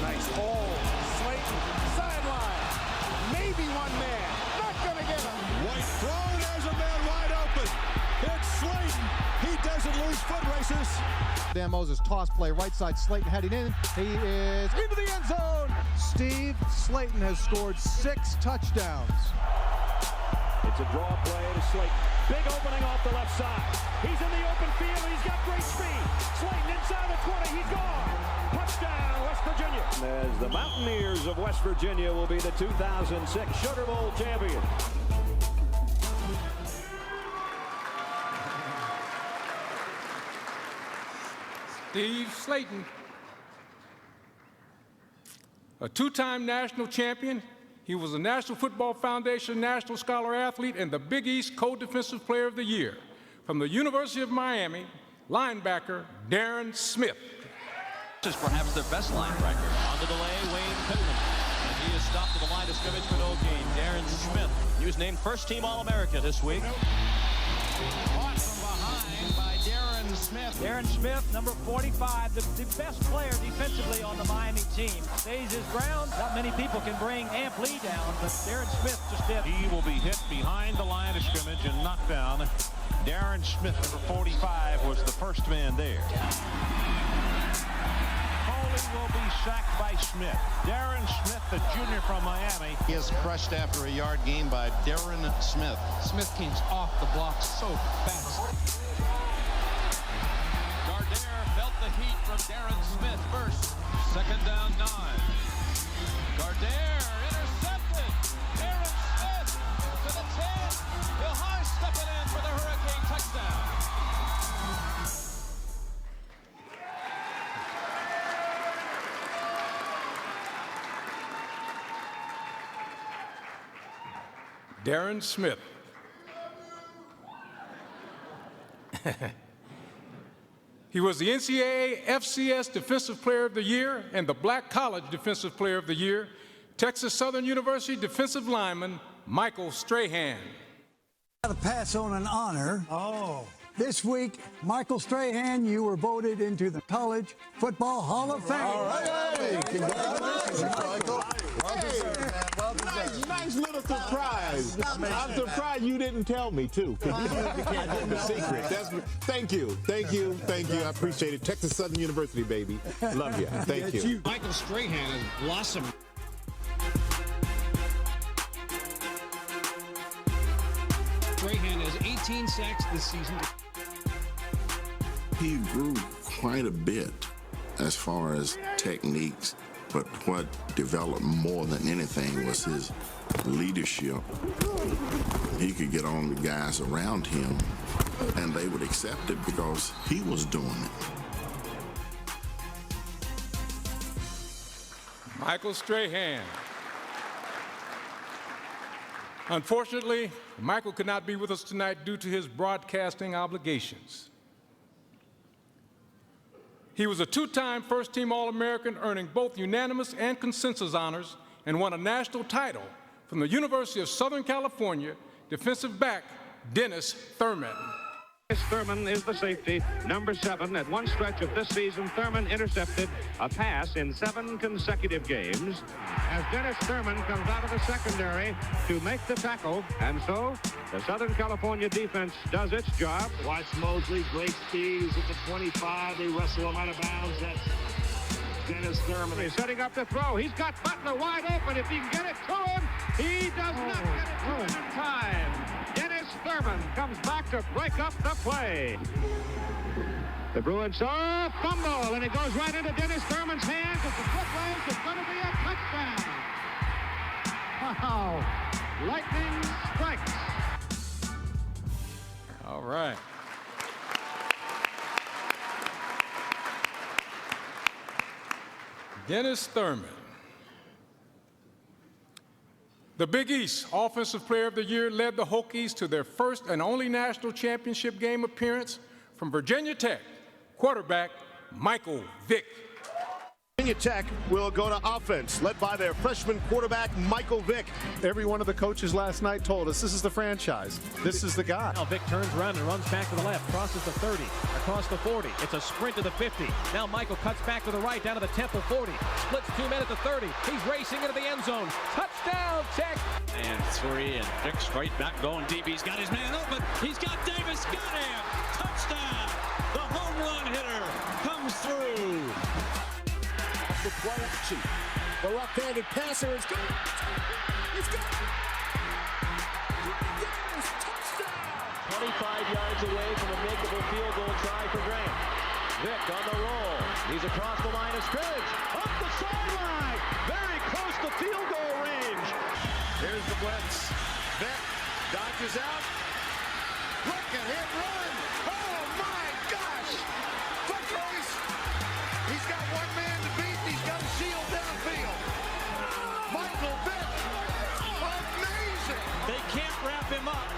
Nice hole. Slaton, sideline. Maybe one man. Not going to get him. White throw, there's a man wide open. It's Slaton. He doesn't lose foot races. Dan Moses toss play, right side, Slaton heading in. He is into the end zone. Steve Slaton has scored 6 touchdowns. It's a draw play to Slaton. Big opening off the left side. He's in the open field. He's got great speed. Slaton inside the 20. He's gone. Touchdown, West Virginia. As the Mountaineers of West Virginia will be the 2006 Sugar Bowl champions. Steve Slaton, a 2-time national champion. He was a National Football Foundation National Scholar Athlete and the Big East Co-Defensive Player of the Year. From the University of Miami, linebacker Darrin Smith. This is perhaps their best linebacker. On the delay, Wayne Pittman. And he is stopped at the line of scrimmage for no gain. Darrin Smith. He was named first-team All-America this week. Caught from behind by Darrin Smith. Darrin Smith, number 45, the best player defensively on the Miami team. Stays his ground. Not many people can bring Amp Lee down, but Darrin Smith just did. He will be hit behind the line of scrimmage and knocked down. Darrin Smith, number 45, was the first man there. Will be sacked by Smith. Darrin Smith, the junior from Miami. He is crushed after a yard gain by Darrin Smith. Smith came off the block so fast. Gardere felt the heat from Darrin Smith first. Second down 9. Gardere intercepted. Darrin Smith to the 10. He'll high step it in for the Hurricane touchdown. Darrin Smith. He was the NCAA FCS Defensive Player of the Year and the Black College Defensive Player of the Year. Texas Southern University defensive lineman Michael Strahan. Got to pass on an honor. This week, Michael Strahan, you were voted into the College Football Hall of Fame. All right. Hey, congratulations, Michael. Nice little surprise. I'm surprised you didn't tell me, too. You can't hold the secret. Thank you. I appreciate it. Texas Southern University, baby. Love you. Thank you. Michael Strahan has blossomed. Strahan has 18 sacks this season. He grew quite a bit as far as techniques But what developed more than anything was his leadership. He could get on the guys around him, and they would accept it because he was doing it. Michael Strahan. Unfortunately, Michael could not be with us tonight due to his broadcasting obligations. He was a two-time first-team All-American, earning both unanimous and consensus honors, and won a national title from the University of Southern California defensive back Dennis Thurman. Thurman is the safety, number 7. At one stretch of this season, Thurman intercepted a pass in 7 consecutive games. As Dennis Thurman comes out of the secondary to make the tackle, and so the Southern California defense does its job. Watch Mosley, great speed. He's at the 25. They wrestle him out of bounds. That's Dennis Thurman. He's setting up the throw. He's got Butler wide open. If he can get it to him, he does not get it to him in time. Dennis Thurman comes back to break up the play. The Bruins saw a fumble, and it goes right into Dennis Thurman's hands. It's a foot race. It's going to be a touchdown. Wow. Lightning strikes. All right. Dennis Thurman. The Big East Offensive Player of the Year led the Hokies to their first and only national championship game appearance from Virginia Tech, quarterback Michael Vick. Virginia Tech will go to offense, led by their freshman quarterback, Michael Vick. Every one of the coaches last night told us this is the franchise. This is the guy. Now Vick turns around and runs back to the left, crosses the 30, across the 40. It's a sprint to the 50. Now Michael cuts back to the right, down to the Temple 40. Splits 2 men at the 30. He's racing into the end zone. Touchdown, Tech! And 3, and Vick straight back going deep. He's got his man open. He's got Davis. Got him. Touchdown. The home run hitter comes through. The play action. The left-handed passer is good. He's got it. Yes, touchdown. 25 yards away from a makeable field goal try for Graham. Vick on the roll. He's across the line of scrimmage. Up the sideline. Very close to field goal range. Here's the blitz. Vick dodges out. Look at him run. Oh, my gosh. Foot race. He's got one man to beat. He's got a shield downfield. Michael Vick. Amazing. They can't wrap him up.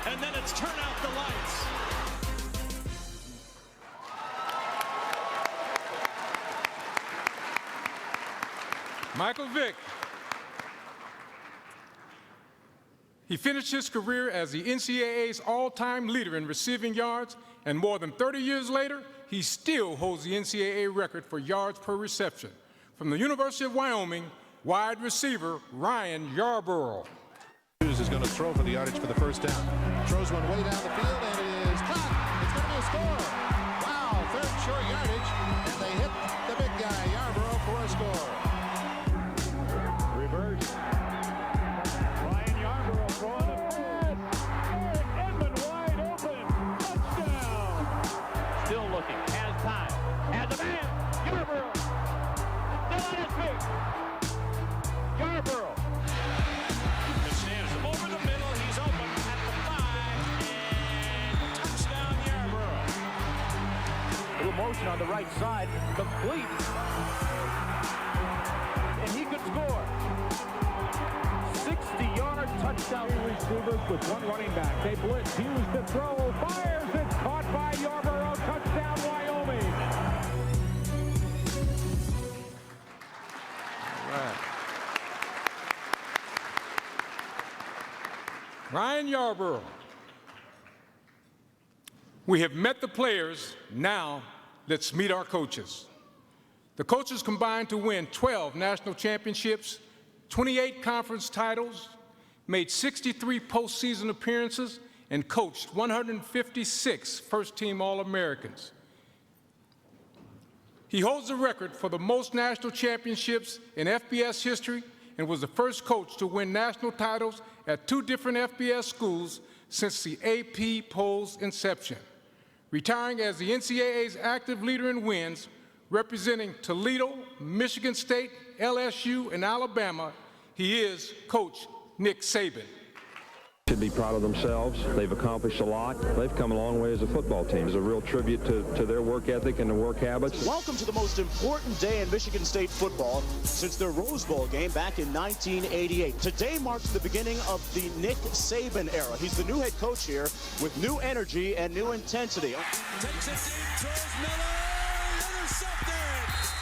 And then it's turn out the lights. Michael Vick. He finished his career as the NCAA's all-time leader in receiving yards, and more than 30 years later, he still holds the NCAA record for yards per reception. From the University of Wyoming, wide receiver Ryan Yarborough. Is going to throw for the yardage for the first down. Throws one way down the field, and it is caught. It's going to be a score. Wow, third short yardage, and they hit the big guy, Yarborough, for a score. Reverse. Ryan Yarborough throwing the pass. Edmund wide open. Touchdown. Still looking. Has time. Has a man. Yarborough. Still on his feet. Yarborough. Over the middle, he's open at the 5, and touchdown Yarborough. A little motion on the right side, complete. And he could score. 60-yard touchdown. Receivers with one running back. They blitz. Hughes to throw. Fires. It's caught by Yarborough. Touchdown, Wyoming. All right. Ryan Yarborough. We have met the players. Now let's meet our coaches. The coaches combined to win 12 national championships, 28 conference titles, made 63 postseason appearances, and coached 156 first-team All-Americans. He holds the record for the most national championships in FBS history and was the first coach to win national titles at 2 different FBS schools since the AP poll's inception. Retiring as the NCAA's active leader in wins, Representing Toledo, Michigan State, LSU, and Alabama, he is Coach Nick Saban. Should be proud of themselves. They've accomplished a lot. They've come a long way as a football team. It's a real tribute to their work ethic and their work habits. Welcome to the most important day in Michigan State football since their Rose Bowl game back in 1988. Today marks the beginning of the Nick Saban era. He's the new head coach here with new energy and new intensity. Takes it deep towards Miller. Intercepted.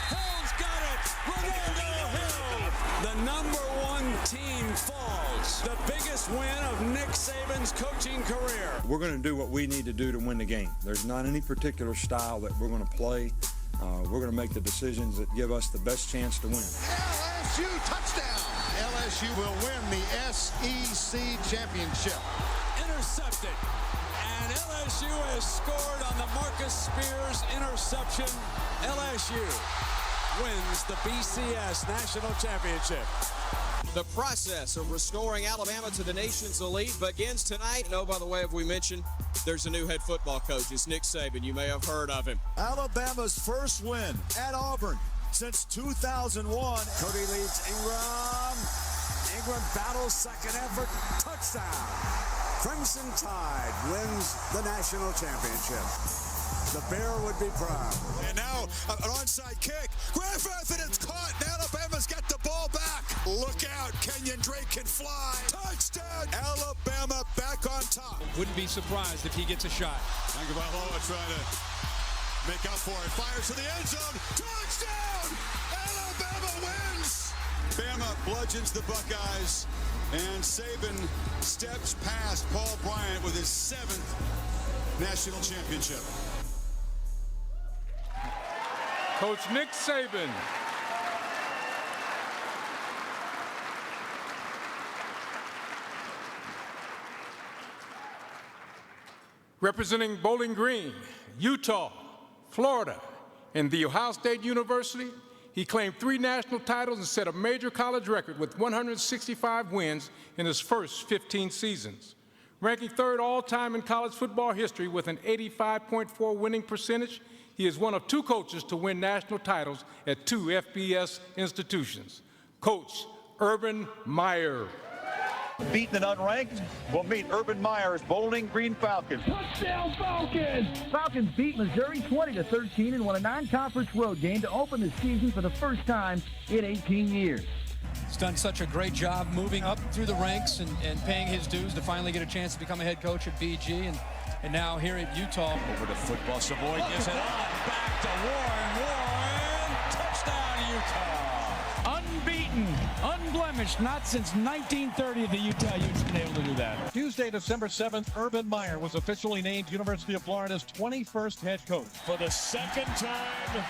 Hill's got it. Ronaldo Hill. The #1 team falls. The biggest win of Nick Saban's coaching career. We're going to do what we need to do to win the game. There's not any particular style that we're going to play. We're going to make the decisions that give us the best chance to win. LSU touchdown. LSU will win the SEC championship. Intercepted. And LSU has scored on the Marcus Spears interception. LSU wins the BCS National Championship. The process of restoring Alabama to the nation's elite begins tonight. And oh, by the way, have we mentioned there's a new head football coach. It's Nick Saban. You may have heard of him. Alabama's first win at Auburn since 2001. Cody leads Ingram. Ingram battles, second effort, touchdown. Crimson Tide wins the national championship. The Bear would be proud. And now an onside kick. Griffith, and it's caught. And Alabama's got the ball back. Look out. Kenyon Drake can fly. Touchdown. Alabama back on top. Wouldn't be surprised if he gets a shot. Tagovailoa trying to make up for it. Fires to the end zone. Touchdown. Alabama wins. Bama bludgeons the Buckeyes. And Saban steps past Paul Bryant with his 7th national championship. Coach Nick Saban. Representing Bowling Green, Utah, Florida, and The Ohio State University, he claimed 3 national titles and set a major college record with 165 wins in his first 15 seasons. Ranking 3rd all-time in college football history with an 85.4 winning percentage, he is one of 2 coaches to win national titles at 2 FBS institutions. Coach Urban Meyer. Beaten and unranked, we'll meet Urban Meyer's Bowling Green Falcons. Touchdown Falcons! Falcons beat Missouri 20-13 and won a non-conference road game to open the season for the first time in 18 years. He's done such a great job moving up through the ranks and paying his dues to finally get a chance to become a head coach at BG and now here at Utah. Over to football. Savoy gets it on. Back to Warren. Touchdown, Utah. Unbeaten, unblemished, not since 1930 the Utah Utes been able to do that. Tuesday, December 7th, Urban Meyer was officially named University of Florida's 21st head coach. For the second time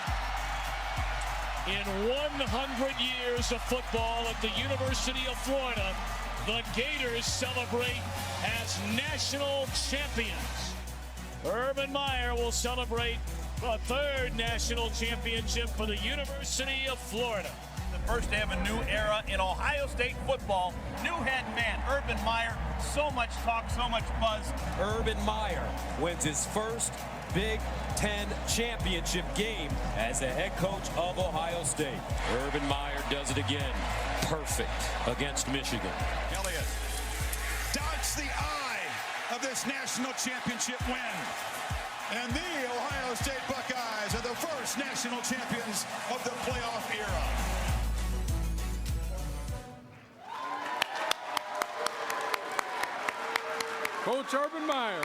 in 100 years of football at the University of Florida, the Gators celebrate as national champions. Urban Meyer will celebrate a 3rd national championship for the University of Florida. The first day of a new era in Ohio State football. New head man, Urban Meyer. So much talk, so much buzz. Urban Meyer wins his first Big Ten championship game as the head coach of Ohio State. Urban Meyer does it again. Perfect against Michigan. Elliott dots the I of this national championship win. And the Ohio State Buckeyes are the first national champions of the playoff era. Coach Urban Meyer.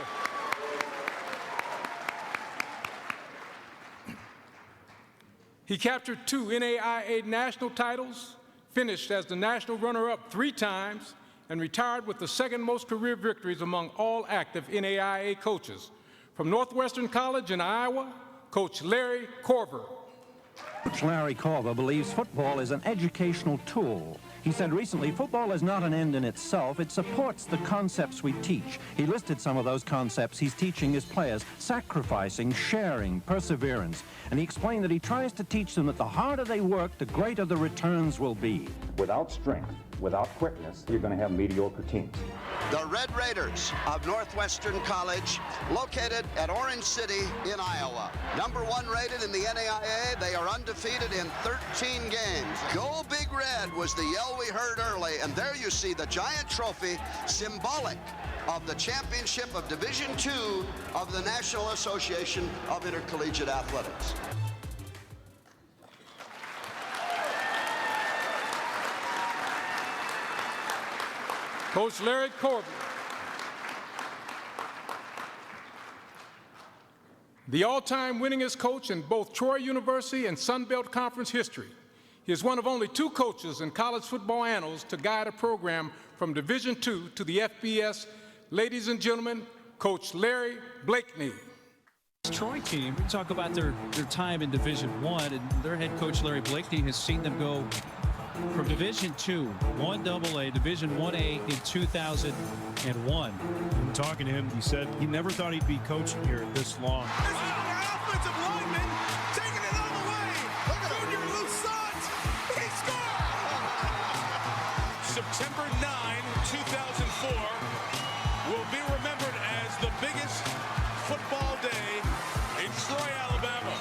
He captured 2 NAIA national titles, finished as the national runner-up 3 times, and retired with the 2nd most career victories among all active NAIA coaches. From Northwestern College in Iowa, Coach Larry Corver. Coach Larry Corver believes football is an educational tool He said recently, football is not an end in itself. It supports the concepts we teach. He listed some of those concepts he's teaching his players: sacrificing, sharing, perseverance. And he explained that he tries to teach them that the harder they work, the greater the returns will be. Without strength, without quickness, you're going to have mediocre teams. The Red Raiders of Northwestern College, located at Orange City in Iowa. #1 rated in the NAIA, they are undefeated in 13 games. Go Big Red was the yell we heard early, and there you see the giant trophy, symbolic of the championship of Division II of the National Association of Intercollegiate Athletics. Coach Larry Corbin. The all-time winningest coach in both Troy University and Sun Belt Conference history. He is one of only 2 coaches in college football annals to guide a program from Division II to the FBS. Ladies and gentlemen, Coach Larry Blakeney. This Troy team, we talk about their time in Division I, and their head coach Larry Blakeney has seen them go from Division II, 1AA, Division 1A in 2001. And talking to him, he said he never thought he'd be coaching here this long. Offensive lineman taking it all the way. Junior Lusant, he scored! September 9, 2004 will be remembered as the biggest football day in Troy, Alabama.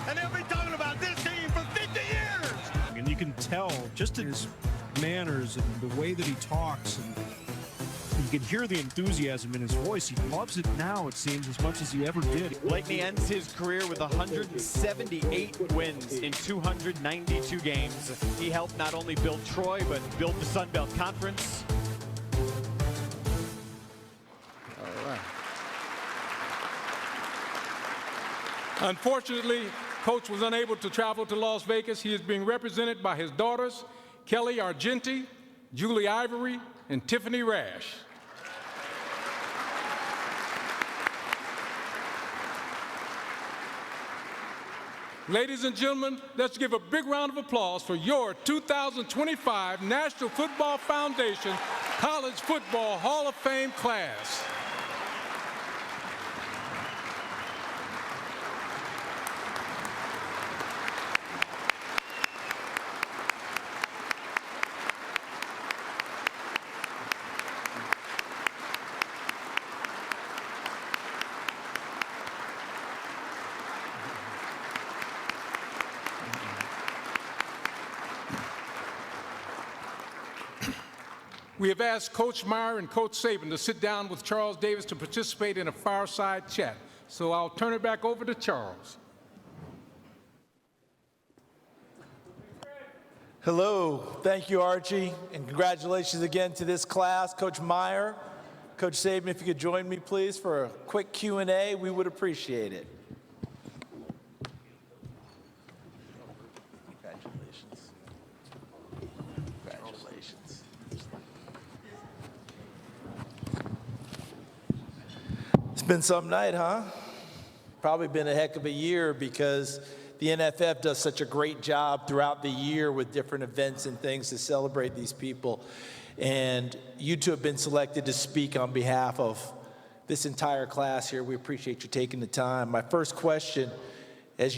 And they'll be talking about this team for 50 years. And you can tell just in his manners and the way that he talks, and you can hear the enthusiasm in his voice. He loves it now, it seems, as much as he ever did. Blakeney ends his career with 178 wins in 292 games. He helped not only build Troy, but build the Sun Belt Conference. All right. Unfortunately, Coach was unable to travel to Las Vegas. He is being represented by his daughters, Kelly Argenti, Julie Ivory, and Tiffany Rash. Ladies and gentlemen, let's give a big round of applause for your 2025 National Football Foundation College Football Hall of Fame class. We have asked Coach Meyer and Coach Saban to sit down with Charles Davis to participate in a fireside chat. So I'll turn it back over to Charles. Hello, thank you, Archie, and congratulations again to this class. Coach Meyer, Coach Saban, if you could join me, please, for a quick Q&A, we would appreciate it. It's been some night, huh? Probably been a heck of a year because the NFF does such a great job throughout the year with different events and things to celebrate these people. And you two have been selected to speak on behalf of this entire class here. We appreciate you taking the time. My first question, as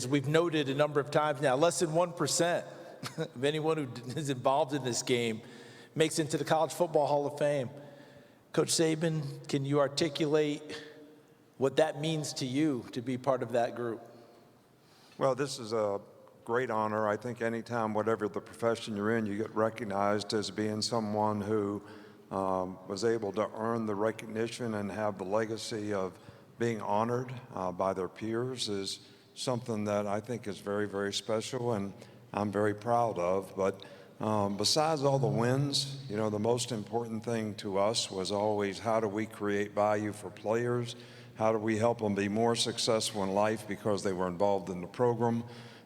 we've noted a number of times now, less than 1% of anyone who is involved in this game makes it into the College Football Hall of Fame. Coach Saban, can you articulate what that means to you to be part of that group? Well, this is a great honor. I think anytime, whatever the profession you're in, you get recognized as being someone who was able to earn the recognition and have the legacy of being honored by their peers is something that I think is very, very special and I'm very proud of. But besides all the wins, you know, the most important thing to us was always how do we create value for players? How do we help them be more successful in life because they were involved in the program?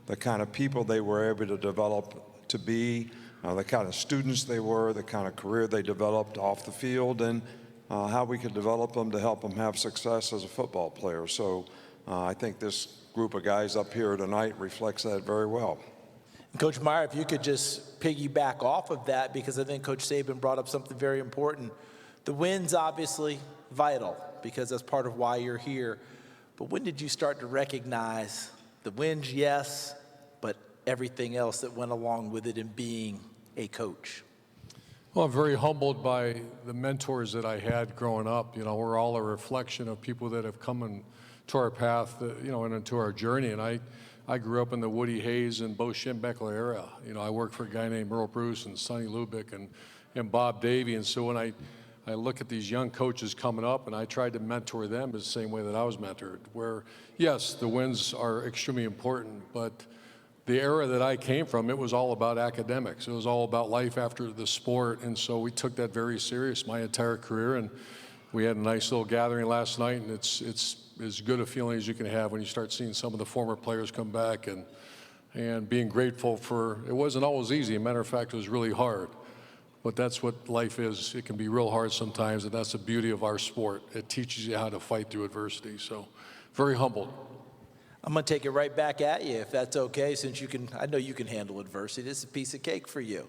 The kind of people they were able to develop to be, the kind of students they were, the kind of career they developed off the field, and how we could develop them to help them have success as a football player. So I think this group of guys up here tonight reflects that very well. Coach Meyer, if you could just piggyback off of that, because I think Coach Saban brought up something very important. The wins, obviously, vital, because that's part of why you're here. But when did you start to recognize the wins, yes, but everything else that went along with it in being a coach? Well, I'm very humbled by the mentors that I had growing up. You know, we're all a reflection of people that have come into our path, you know, and into our journey. And I grew up in the Woody Hayes and Bo Schembechler era. You know, I worked for a guy named Earl Bruce and Sonny Lubick and Bob Davey. And so when I look at these young coaches coming up, and I tried to mentor them the same way that I was mentored, where, yes, the wins are extremely important, but the era that I came from, it was all about academics. It was all about life after the sport, and so we took that very serious my entire career, and we had a nice little gathering last night, and it's as good a feeling as you can have when you start seeing some of the former players come back and being grateful for, it wasn't always easy. As a matter of fact, it was really hard. But that's what life is. It can be real hard sometimes, and that's the beauty of our sport. It teaches you how to fight through adversity. So, very humbled. I'm going to take it right back at you, if that's okay, since I know you can handle adversity. This is a piece of cake for you.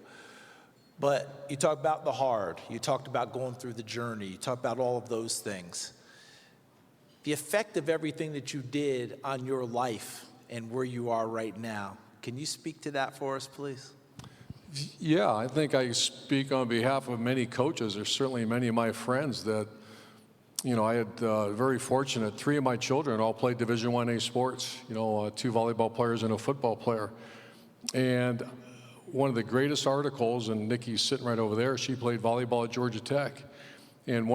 But you talked about the hard. You talked about going through the journey. You talked about all of those things. The effect of everything that you did on your life and where you are right now. Can you speak to that for us, please? Yeah, I think I speak on behalf of many coaches. There's certainly many of my friends that, you know, I had very fortunate. 3 of my children all played Division I-A sports, you know, 2 volleyball players and a football player. And one of the greatest articles, and Nikki's sitting right over there, she played volleyball at Georgia Tech. And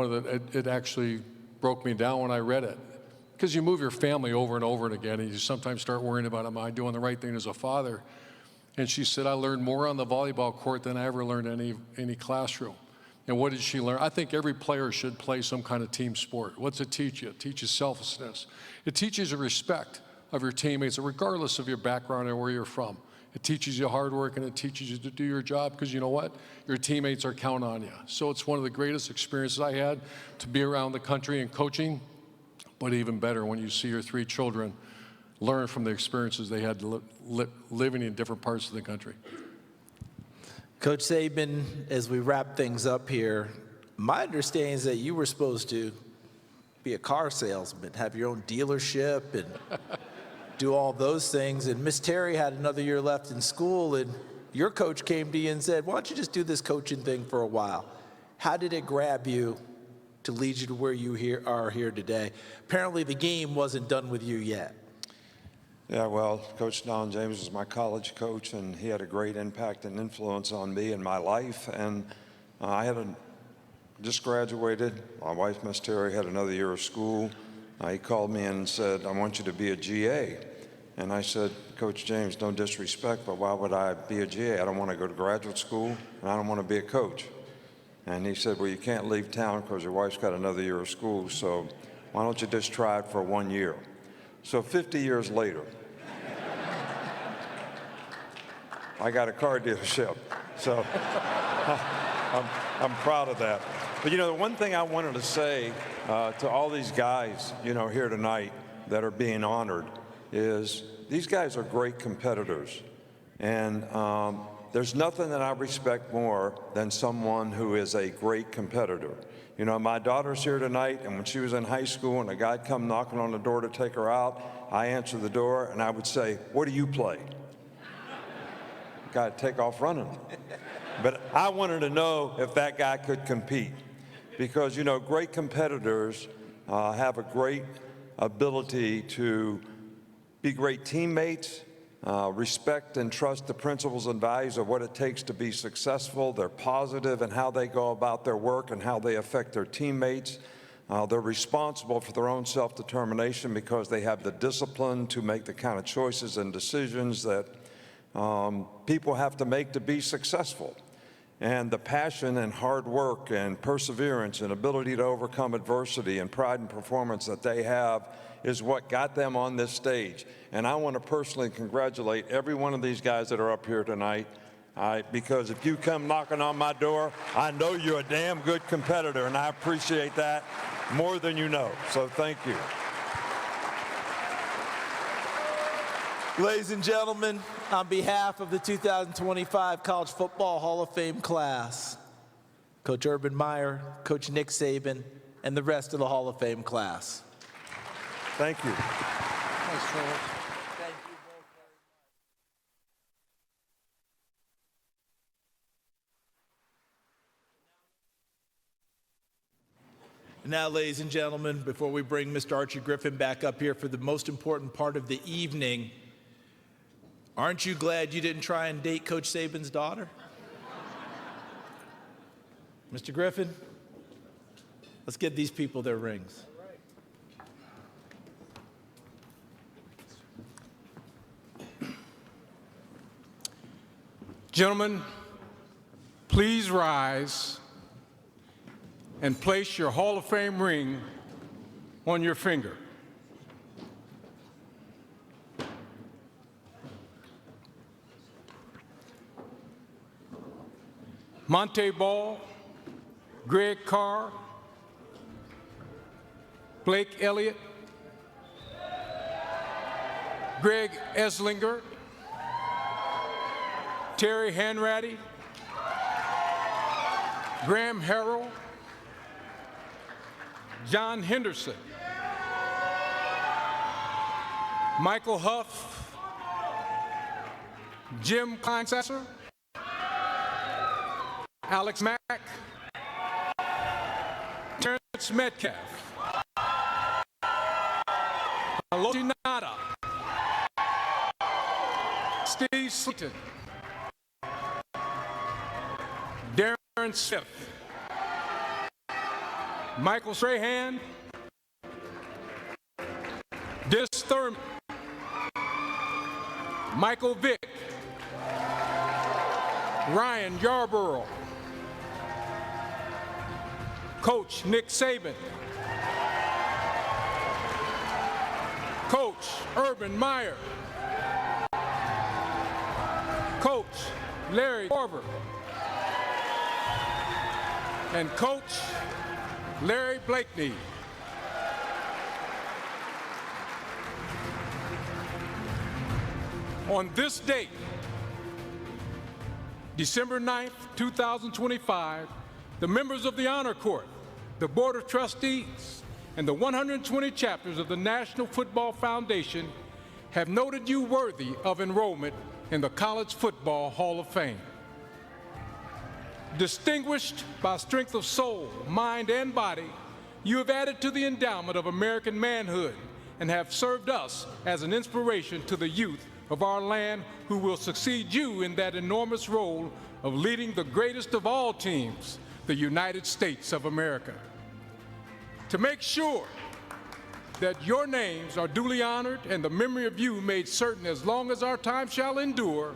it actually broke me down when I read it. Because you move your family over and over and again, and you sometimes start worrying about, am I doing the right thing as a father? And she said, I learned more on the volleyball court than I ever learned in any classroom. And what did she learn? I think every player should play some kind of team sport. What's it teach you? It teaches selflessness. It teaches you respect of your teammates, regardless of your background or where you're from. It teaches you hard work, and it teaches you to do your job, because you know what? Your teammates are counting on you. So it's one of the greatest experiences I had to be around the country and coaching, but even better when you see your 3 children learn from the experiences they had living in different parts of the country. Coach Saban, as we wrap things up here, my understanding is that you were supposed to be a car salesman, have your own dealership, and do all those things. And Miss Terry had another year left in school, and your coach came to you and said, why don't you just do this coaching thing for a while? How did it grab you to lead you to where you are here today? Apparently the game wasn't done with you yet. Yeah, well, Coach Don James was my college coach, and he had a great impact and influence on me and my life. And I just graduated. My wife, Miss Terry, had another year of school. He called me and said, I want you to be a GA. And I said, Coach James, no disrespect, but why would I be a GA? I don't want to go to graduate school, and I don't want to be a coach. And he said, well, you can't leave town because your wife's got another year of school, so why don't you just try it for 1 year? So 50 years later, I got a car dealership. So I'm proud of that. But, you know, the one thing I wanted to say to all these guys, you know, here tonight that are being honored is these guys are great competitors. And there's nothing that I respect more than someone who is a great competitor. You know, my daughter's here tonight, and when she was in high school and a guy'd come knocking on the door to take her out, I answered the door and I would say, what do you play? Guy'd take off running. But I wanted to know if that guy could compete, because, you know, great competitors have a great ability to be great teammates, respect and trust the principles and values of what it takes to be successful. They're positive in how they go about their work and how they affect their teammates. They're responsible for their own self-determination because they have the discipline to make the kind of choices and decisions that people have to make to be successful. And the passion and hard work and perseverance and ability to overcome adversity and pride and performance that they have is what got them on this stage. And I want to personally congratulate every one of these guys that are up here tonight, because if you come knocking on my door, I know you're a damn good competitor, and I appreciate that more than you know. So thank you. Ladies and gentlemen, on behalf of the 2025 College Football Hall of Fame class, Coach Urban Meyer, Coach Nick Saban, and the rest of the Hall of Fame class. Thank you. Thanks, Terrence. Now, ladies and gentlemen, before we bring Mr. Archie Griffin back up here for the most important part of the evening, aren't you glad you didn't try and date Coach Saban's daughter? Mr. Griffin, let's give these people their rings. Gentlemen, please rise and place your Hall of Fame ring on your finger. Montee Ball, Gregg Carr, Blake Elliott, Greg Eslinger, Terry Hanratty, Graham Harrell, John Henderson, Michael Huff, Jim Kleinsasser, Alex Mack, Terrence Metcalf, Haloti Ngata, Steve Slaton, Darrin Smith, Michael Strahan, Dennis Thurman, Michael Vick, Ryan Yarborough, Coach Nick Saban, Coach Urban Meyer, Coach Larry Korver, and Coach Larry Blakeney. On this date, December 9th, 2025, the members of the Honor Court, the Board of Trustees, and the 120 chapters of the National Football Foundation have noted you worthy of enrollment in the College Football Hall of Fame. Distinguished by strength of soul, mind, and body, you have added to the endowment of American manhood and have served us as an inspiration to the youth of our land who will succeed you in that enormous role of leading the greatest of all teams, the United States of America. To make sure that your names are duly honored and the memory of you made certain as long as our time shall endure,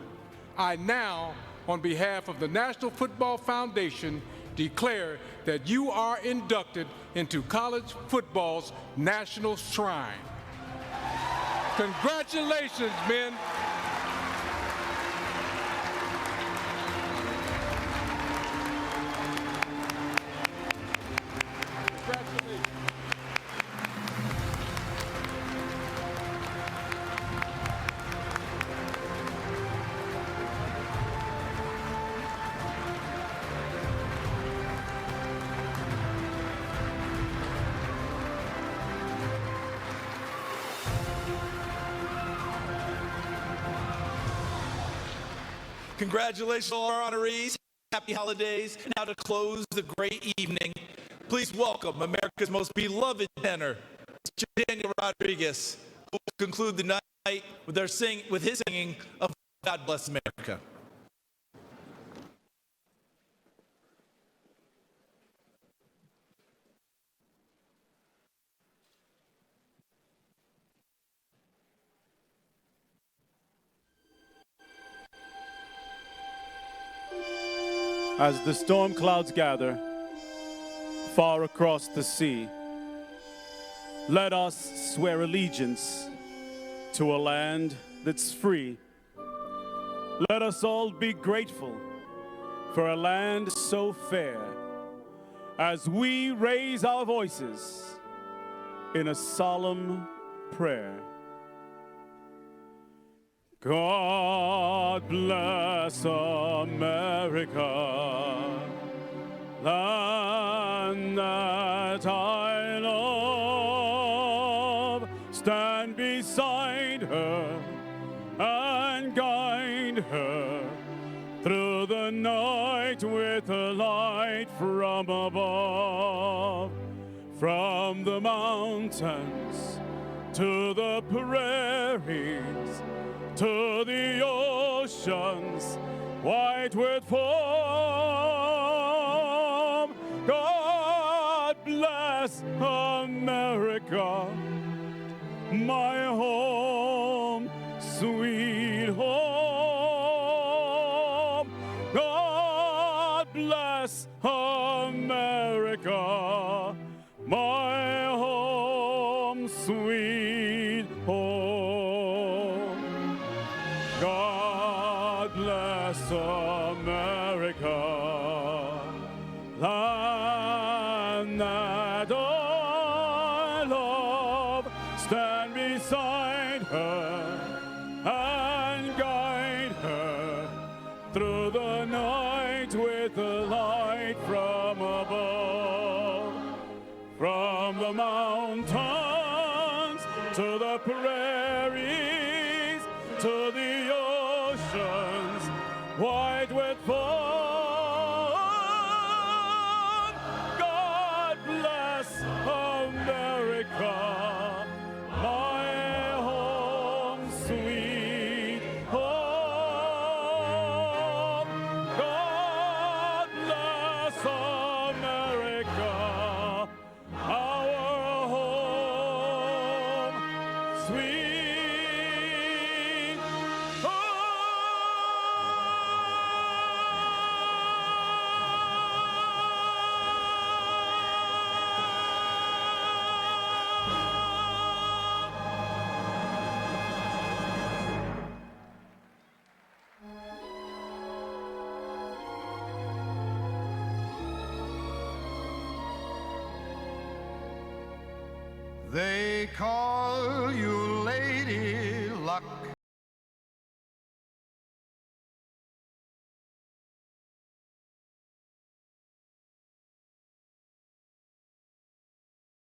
I now, on behalf of the National Football Foundation, declare that you are inducted into college football's national shrine. Congratulations, men. Congratulations. Congratulations to all our honorees. Happy holidays. Now to close the great evening, please welcome America's most beloved tenor, Mr. Daniel Rodriguez, who will conclude the night with his singing of God Bless America. As the storm clouds gather far across the sea, let us swear allegiance to a land that's free. Let us all be grateful for a land so fair as we raise our voices in a solemn prayer. God bless America, land that I love. Stand beside her and guide her through the night with a light from above. From the mountains to the prairies, to the oceans white with foam. God bless America, my home, sweet home. God bless America, my home, sweet home. God bless America, land that I love. Stand beside her and guide her through the night with the light from above. From the mountains to the prairies, to the oceans white with foam. God bless America, my home, sweet home. God bless America, our home, sweet They call you Lady Luck.